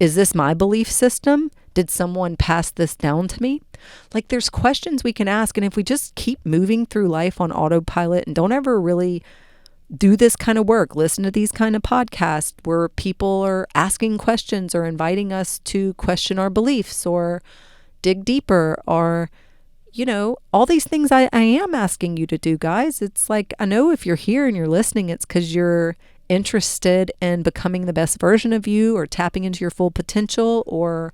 Is this my belief system? Did someone pass this down to me? Like, there's questions we can ask. And if we just keep moving through life on autopilot and don't ever really do this kind of work, listen to these kind of podcasts where people are asking questions or inviting us to question our beliefs or dig deeper, or, you know, all these things I am asking you to do, guys. It's like, I know if you're here and you're listening, it's because you're interested in becoming the best version of you, or tapping into your full potential, or,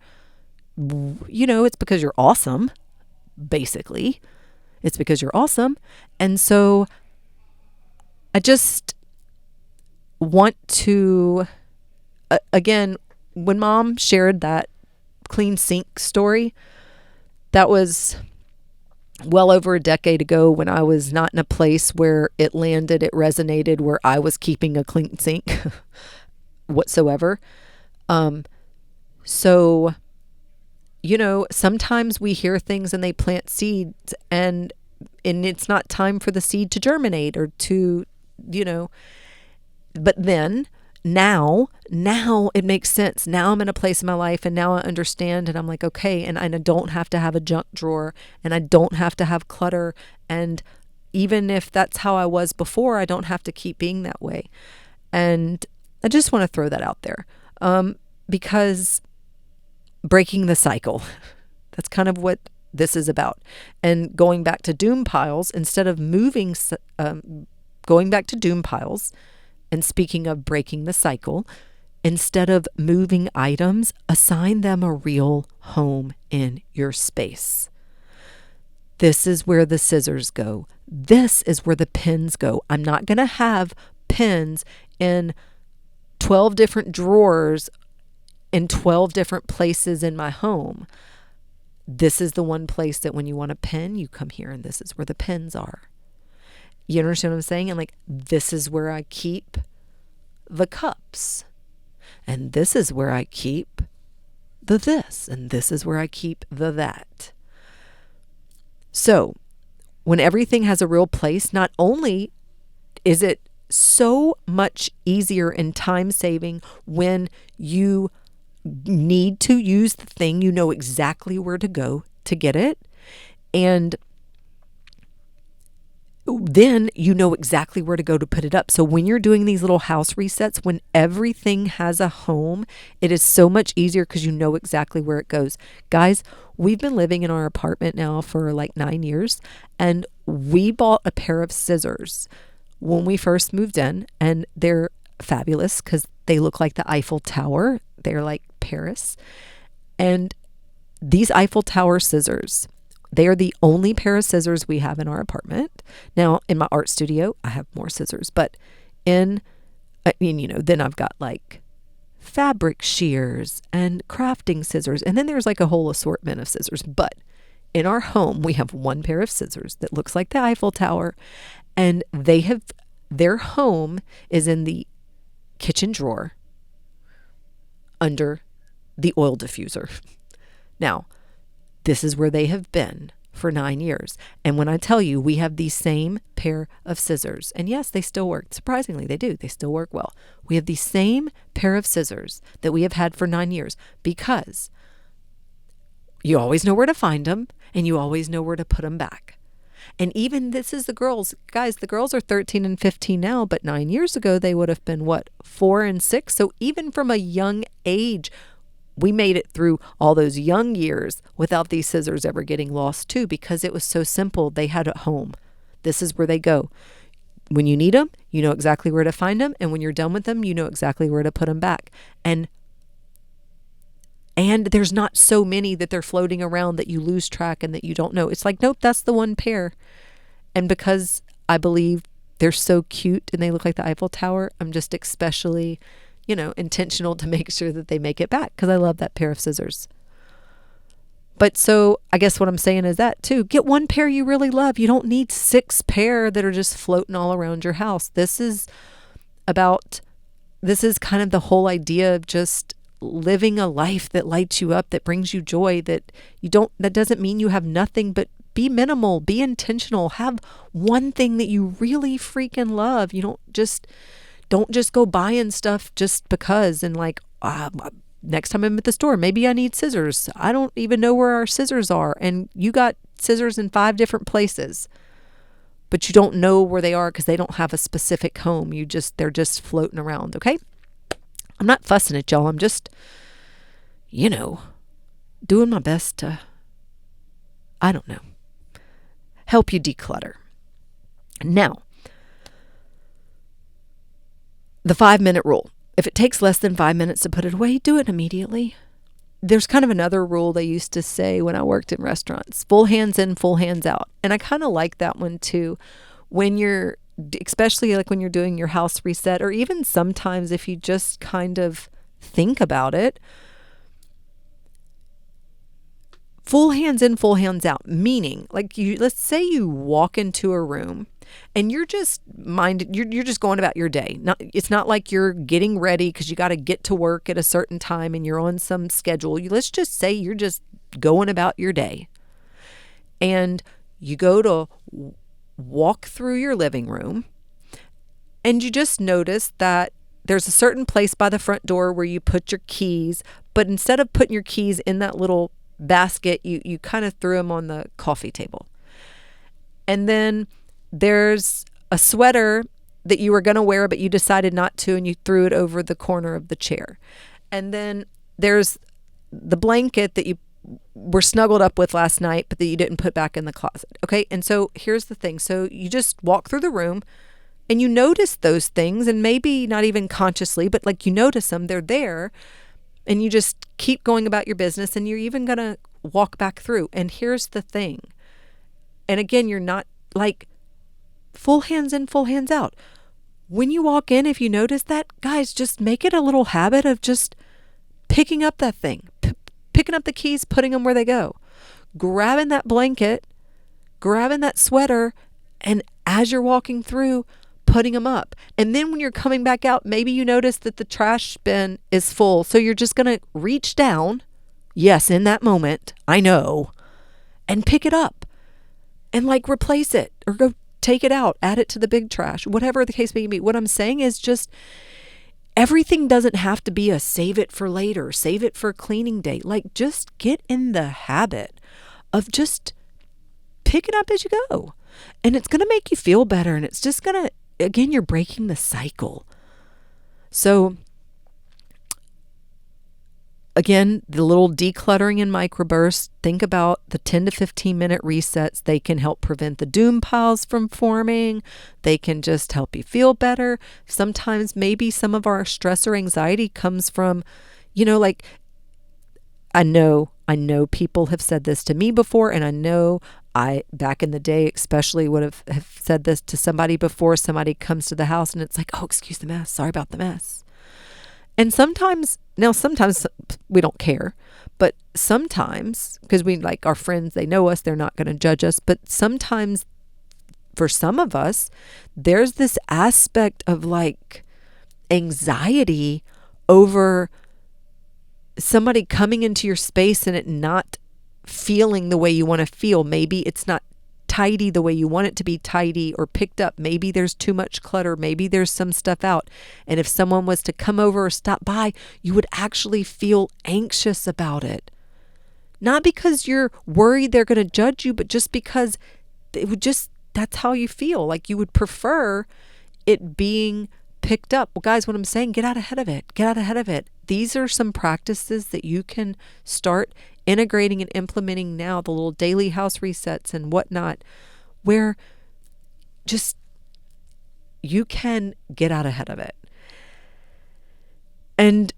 you know, it's because you're awesome. Basically, it's because you're awesome. And so I just want to, again, when Mom shared that clean sink story, that was well over a decade ago, when I was not in a place where it landed, it resonated, where I was keeping a clean sink whatsoever. So, you know, sometimes we hear things and they plant seeds, and it's not time for the seed to germinate or to, you know, but then now it makes sense. Now I'm in a place in my life, and now I understand, and I'm like, okay, and I don't have to have a junk drawer, and I don't have to have clutter. And even if that's how I was before, I don't have to keep being that way. And I just want to throw that out there, because breaking the cycle, that's kind of what this is about. And going back to doom piles, instead of going back to doom piles, and speaking of breaking the cycle, instead of moving items, assign them a real home in your space. This is where the scissors go. This is where the pens go. I'm not going to have pens in 12 different drawers in 12 different places in my home. This is the one place that when you want a pen, you come here, and this is where the pens are. You understand what I'm saying? And like, this is where I keep the cups. And this is where I keep the this. And this is where I keep the that. So when everything has a real place, not only is it so much easier and time saving when you need to use the thing, you know exactly where to go to get it. And then you know exactly where to go to put it up. So when you're doing these little house resets, when everything has a home, it is so much easier because you know exactly where it goes. Guys, we've been living in our apartment now for like 9 years, and we bought a pair of scissors when we first moved in, and they're fabulous because they look like the Eiffel Tower. They're like Paris. And these Eiffel Tower scissors, they are the only pair of scissors we have in our apartment. Now, in my art studio, I have more scissors, but then I've got like fabric shears and crafting scissors. And then there's like a whole assortment of scissors. But in our home, we have one pair of scissors that looks like the Eiffel Tower. And their home is in the kitchen drawer under the oil diffuser. Now, this is where they have been for 9 years. And when I tell you we have the same pair of scissors, and yes, they still work. Surprisingly, they do. They still work well. We have the same pair of scissors that we have had for 9 years because you always know where to find them and you always know where to put them back. And even this is the girls. Guys, the girls are 13 and 15 now, but 9 years ago, they would have been, 4 and 6? So even from a young age, we made it through all those young years without these scissors ever getting lost too, because it was so simple. They had at home. This is where they go. When you need them, you know exactly where to find them. And when you're done with them, you know exactly where to put them back. And there's not so many that they're floating around that you lose track and that you don't know. It's like, nope, that's the one pair. And because I believe they're so cute and they look like the Eiffel Tower, I'm just especially, intentional to make sure that they make it back because I love that pair of scissors. But so I guess what I'm saying is that too, get one pair you really love. You don't need 6 pair that are just floating all around your house. This is kind of the whole idea of just living a life that lights you up, that brings you joy, that doesn't mean you have nothing, but be minimal, be intentional, have one thing that you really freaking love. You don't just go buying stuff just because and like, next time I'm at the store, maybe I need scissors. I don't even know where our scissors are. And you got scissors in 5 different places, but you don't know where they are because they don't have a specific home. They're just floating around. Okay. I'm not fussing at y'all. I'm just, doing my best to, help you declutter. Now, the 5-minute rule. If it takes less than 5 minutes to put it away, do it immediately. There's kind of another rule they used to say when I worked in restaurants: full hands in, full hands out. And I kind of like that one too. Especially like when you're doing your house reset, or even sometimes if you just kind of think about it, full hands in, full hands out, meaning like let's say you walk into a room and you're just going about your day. It's not like you're getting ready because you got to get to work at a certain time and you're on some schedule. Let's just say you're just going about your day and you go to walk through your living room and you just notice that there's a certain place by the front door where you put your keys, but instead of putting your keys in that little basket, you kind of threw them on the coffee table. And then there's a sweater that you were going to wear, but you decided not to, and you threw it over the corner of the chair. And then there's the blanket that you were snuggled up with last night, but that you didn't put back in the closet. Okay. And so here's the thing. So you just walk through the room and you notice those things, and maybe not even consciously, but like you notice them, they're there, and you just keep going about your business, and you're even going to walk back through. And here's the thing. And again, you're not like full hands in, full hands out. When you walk in, if you notice that, guys, just make it a little habit of just picking up that thing, picking up the keys, putting them where they go, grabbing that blanket, grabbing that sweater, and as you're walking through, putting them up. And then when you're coming back out, maybe you notice that the trash bin is full. So you're just going to reach down. Yes, in that moment, I know, and pick it up. and like replace it or go take it out, add it to the big trash, whatever the case may be. What I'm saying is just everything doesn't have to be a save it for later, save it for cleaning day. Like just get in the habit of just pick it up as you go. And it's going to make you feel better. And it's just going to, again, you're breaking the cycle. So again, the little decluttering in microbursts, think about the 10 to 15 minute resets. They can help prevent the doom piles from forming. They can just help you feel better. Sometimes maybe some of our stress or anxiety comes from, like, I know people have said this to me before, and I know I, back in the day, especially would have said this to somebody before. Somebody comes to the house and it's like, oh, excuse the mess. Sorry about the mess. And sometimes we don't care, but sometimes, because we like our friends, they know us, they're not going to judge us. But sometimes for some of us, there's this aspect of like anxiety over somebody coming into your space and it not feeling the way you want to feel. Maybe it's not tidy the way you want it to be tidy or picked up. Maybe there's too much clutter. Maybe there's some stuff out. And if someone was to come over or stop by, you would actually feel anxious about it. Not because you're worried they're going to judge you, but just because that's how you feel. Like you would prefer it being picked up. Well, guys, what I'm saying, get out ahead of it. Get out ahead of it. These are some practices that you can start integrating and implementing now, the little daily house resets and whatnot, where just you can get out ahead of it. And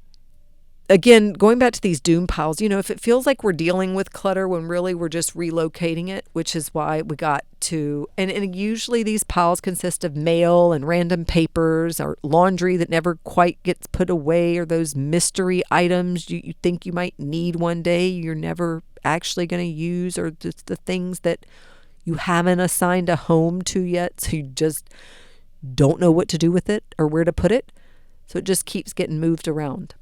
again, going back to these doom piles, if it feels like we're dealing with clutter when really we're just relocating it, which is why we got to, and usually these piles consist of mail and random papers or laundry that never quite gets put away, or those mystery items you think you might need one day, you're never actually going to use, or just the things that you haven't assigned a home to yet, so you just don't know what to do with it or where to put it. So it just keeps getting moved around.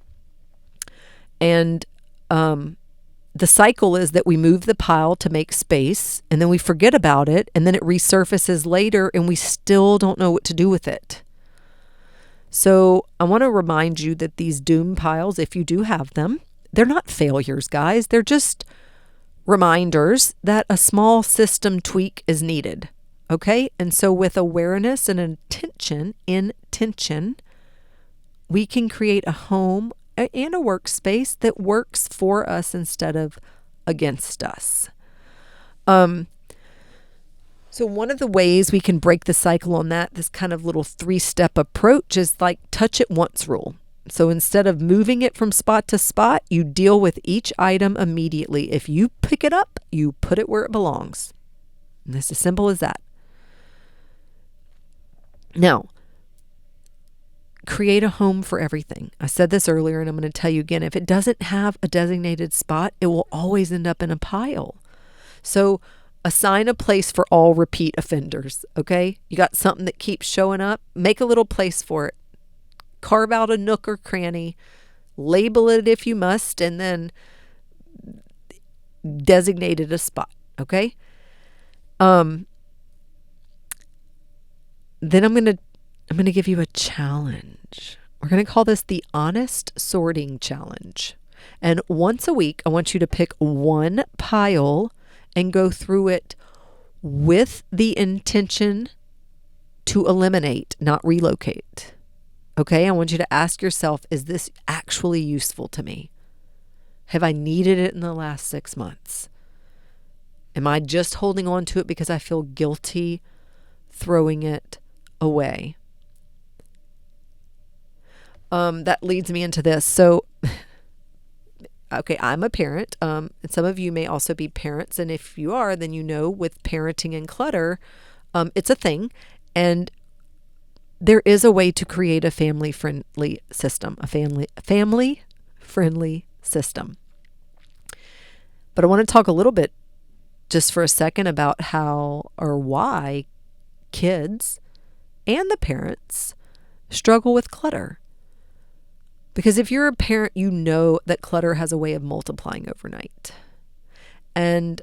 And the cycle is that we move the pile to make space, and then we forget about it, and then it resurfaces later, and we still don't know what to do with it. So I want to remind you that these doom piles, if you do have them, they're not failures, guys. They're just reminders that a small system tweak is needed. Okay? And so with awareness and intention, we can create a home and a workspace that works for us instead of against us. So one of the ways we can break the cycle on that, this kind of little 3-step approach, is like touch it once rule. So instead of moving it from spot to spot, you deal with each item immediately. If you pick it up, you put it where it belongs. And it's as simple as that. Now, create a home for everything. I said this earlier, and I'm going to tell you again. If it doesn't have a designated spot, it will always end up in a pile. So assign a place for all repeat offenders, okay? You got something that keeps showing up, make a little place for it. Carve out a nook or cranny, label it if you must, and then designate it a spot, okay? Then I'm going to give you a challenge. We're going to call this the Honest Sorting Challenge. And once a week, I want you to pick one pile and go through it with the intention to eliminate, not relocate. Okay? I want you to ask yourself, is this actually useful to me? Have I needed it in the last 6 months? Am I just holding on to it because I feel guilty throwing it away? That leads me into this. So, okay, I'm a parent, and some of you may also be parents. And if you are, then you know with parenting and clutter, it's a thing. And there is a way to create a family-friendly system, a family-friendly system. But I want to talk a little bit just for a second about how or why kids and the parents struggle with clutter. Because if you're a parent, you know that clutter has a way of multiplying overnight. And,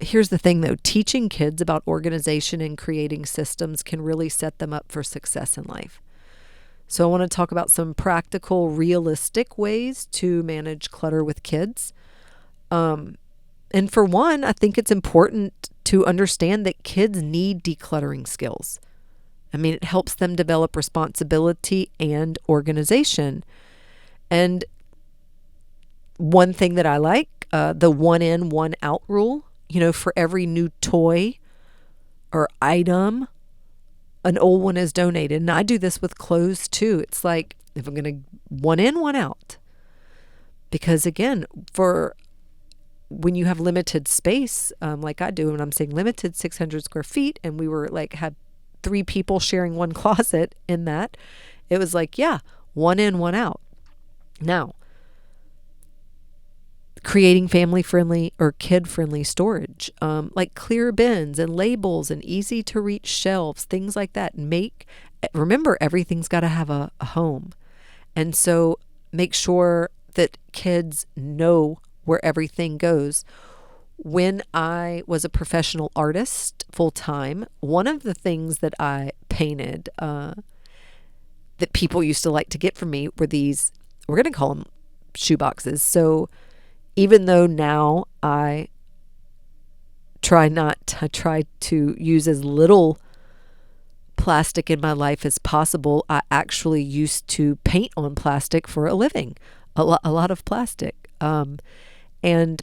here's the thing though, teaching kids about organization and creating systems can really set them up for success in life. So I want to talk about some practical, realistic ways to manage clutter with kids. And for one, I think it's important to understand that kids need decluttering skills. I mean, it helps them develop responsibility and organization. And one thing that I like, the one in, one out rule, for every new toy or item, an old one is donated. And I do this with clothes too. It's like, if I'm going to one in, one out. Because again, for when you have limited space, like I do, and I'm saying limited 600 square feet, and we were like, had 3 people sharing one closet in that, it was like, yeah, one in, one out. Now, creating family-friendly or kid-friendly storage, like clear bins and labels and easy-to-reach shelves, things like that. Remember, everything's got to have a home. And so make sure that kids know where everything goes. When I was a professional artist full-time, one of the things that I painted that people used to like to get from me were these, we're going to call them shoe boxes. So even though now I try to use as little plastic in my life as possible, I actually used to paint on plastic for a living, a lot of plastic. And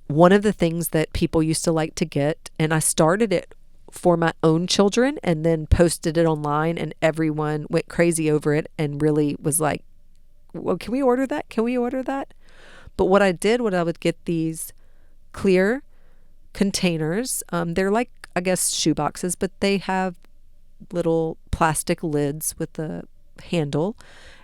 one of the things that people used to like to get, and I started it for my own children and then posted it online, and everyone went crazy over it and really was like, well, can we order that? Can we order that? But what I did, I would get these clear containers. They're like, I guess, shoe boxes, but they have little plastic lids with a handle.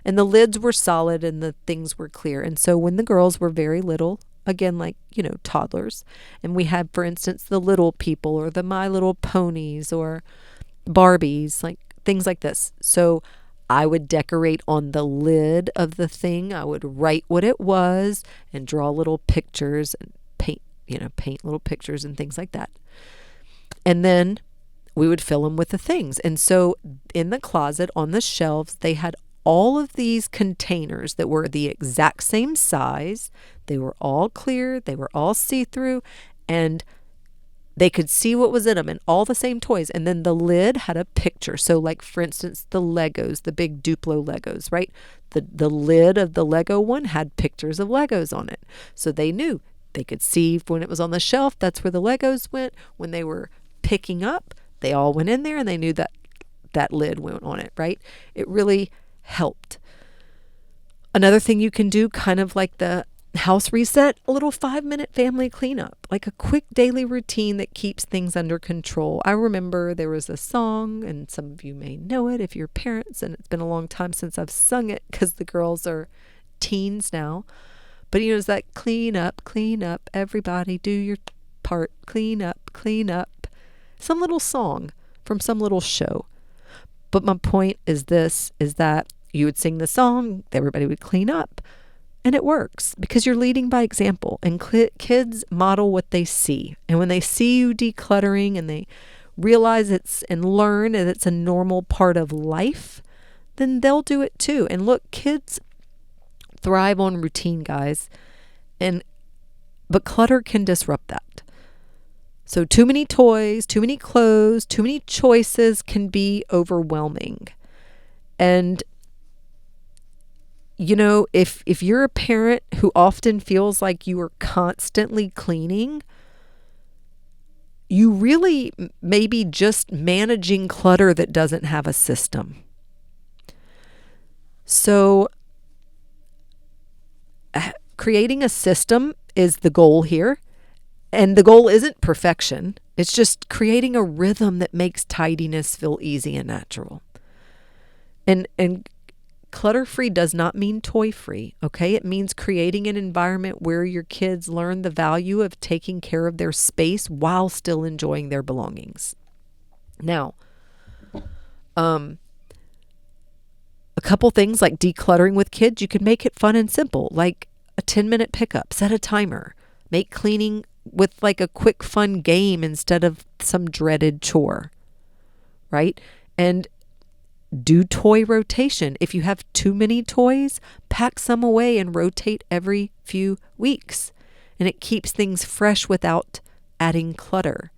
And the lids were solid and the things were clear. And so when the girls were very little, again, like, toddlers, and we had, for instance, the Little People or the My Little Ponies or Barbies, like things like this. So I would decorate on the lid of the thing. I would write what it was and draw little pictures and paint little pictures and things like that. And then we would fill them with the things. And so in the closet on the shelves, they had all of these containers that were the exact same size. They were all clear. They were all see-through, and they could see what was in them, and all the same toys. And then the lid had a picture. So like, for instance, the Legos, the big Duplo Legos, right? The lid of the Lego one had pictures of Legos on it. So they knew, they could see when it was on the shelf, that's where the Legos went. When they were picking up, they all went in there and they knew that that lid went on it, right? It really helped. Another thing you can do, kind of like the house reset, a little 5-minute family cleanup, like a quick daily routine that keeps things under control. I remember there was a song, and some of you may know it if you're parents, and it's been a long time since I've sung it because the girls are teens now. But it's that clean up, everybody do your part, clean up. Some little song from some little show. But my point is that you would sing the song, everybody would clean up. And it works because you're leading by example, and kids model what they see. And when they see you decluttering and they realize and learn that it's a normal part of life, then they'll do it too. And look, kids thrive on routine, guys. But clutter can disrupt that. So too many toys, too many clothes, too many choices can be overwhelming. And if you're a parent who often feels like you are constantly cleaning, you really may be just managing clutter that doesn't have a system. So creating a system is the goal here. And the goal isn't perfection. It's just creating a rhythm that makes tidiness feel easy and natural. And clutter-free does not mean toy-free, okay? It means creating an environment where your kids learn the value of taking care of their space while still enjoying their belongings. Now, a couple things like decluttering with kids, you can make it fun and simple, like a 10-minute pickup, set a timer, make cleaning with like a quick fun game instead of some dreaded chore, right? And do toy rotation. If you have too many toys, pack some away and rotate every few weeks. And it keeps things fresh without adding clutter.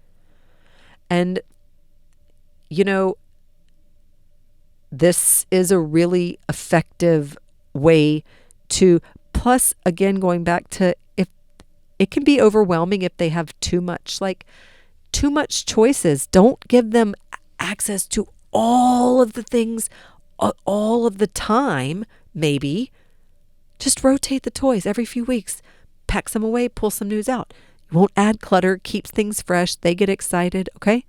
And, this is a really effective way to, plus, again, going back to, if it can be overwhelming if they have too much choices. Don't give them access to all of the things all of the time. Maybe just rotate the toys every few weeks, pack some away, pull some news out. You won't add clutter, keeps things fresh. They get excited. Okay.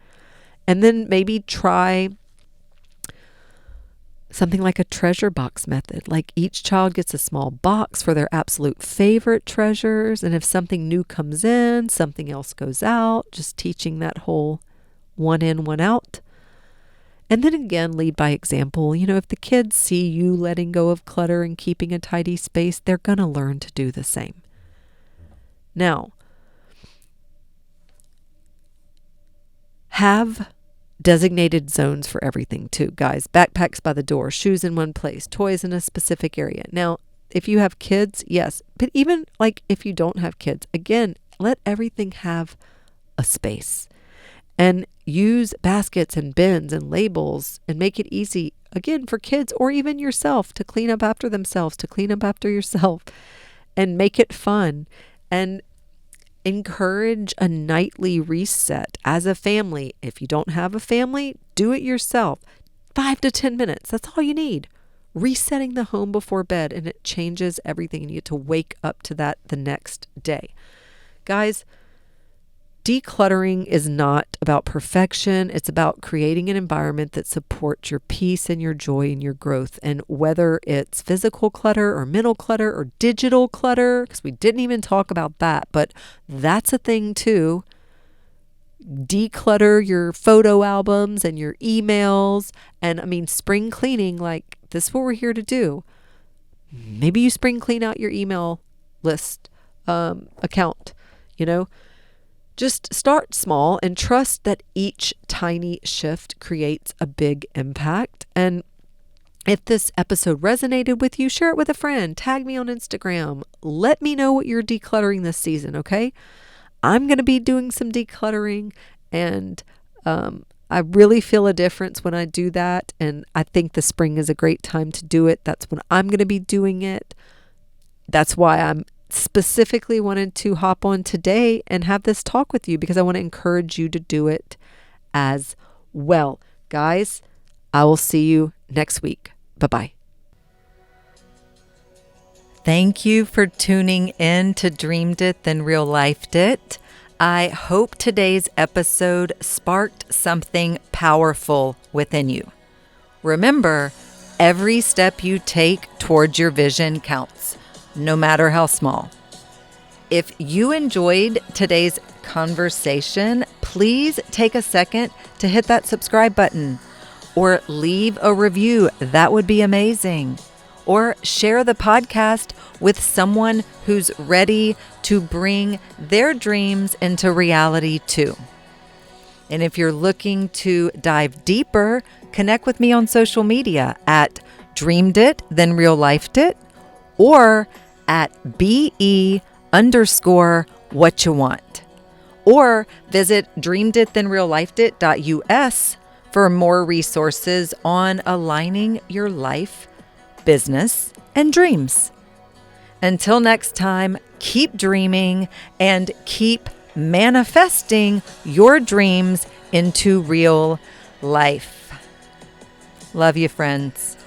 And then maybe try something like a treasure box method. Like each child gets a small box for their absolute favorite treasures. And if something new comes in, something else goes out, just teaching that whole one in, one out. And then again, lead by example. If the kids see you letting go of clutter and keeping a tidy space, they're going to learn to do the same. Now, have designated zones for everything too, guys. Backpacks by the door, shoes in one place, toys in a specific area. Now, if you have kids, yes. But even like if you don't have kids, again, let everything have a space. And use baskets and bins and labels and make it easy, again, for kids or even yourself to clean up after themselves, to clean up after yourself, and make it fun. And encourage a nightly reset as a family. If you don't have a family, do it yourself. 5 to 10 minutes. That's all you need. Resetting the home before bed, and it changes everything. And you get to wake up to that the next day. Guys, decluttering is not about perfection. It's about creating an environment that supports your peace and your joy and your growth. And whether it's physical clutter or mental clutter or digital clutter, because we didn't even talk about that, but that's a thing too. Declutter your photo albums and your emails. And spring cleaning, like this is what we're here to do. Maybe you spring clean out your email list account, Just start small and trust that each tiny shift creates a big impact. And if this episode resonated with you, share it with a friend. Tag me on Instagram. Let me know what you're decluttering this season, okay? I'm going to be doing some decluttering, and I really feel a difference when I do that. And I think the spring is a great time to do it. That's when I'm going to be doing it. That's why I'm specifically wanted to hop on today and have this talk with you, because I want to encourage you to do it as well. Guys, I will see you next week. Bye-bye. Thank you for tuning in to Dreamed It, Then Real Lifed It. I hope today's episode sparked something powerful within you. Remember, every step you take towards your vision counts, no matter how small. If you enjoyed today's conversation, please take a second to hit that subscribe button or leave a review. That would be amazing. Or share the podcast with someone who's ready to bring their dreams into reality too. And if you're looking to dive deeper, connect with me on social media at Dreamed It, Then Real Lifed It, or at BE_what you want. Or visit dreameditthenreallifedit.us for more resources on aligning your life, business, and dreams. Until next time, keep dreaming and keep manifesting your dreams into real life. Love you, friends.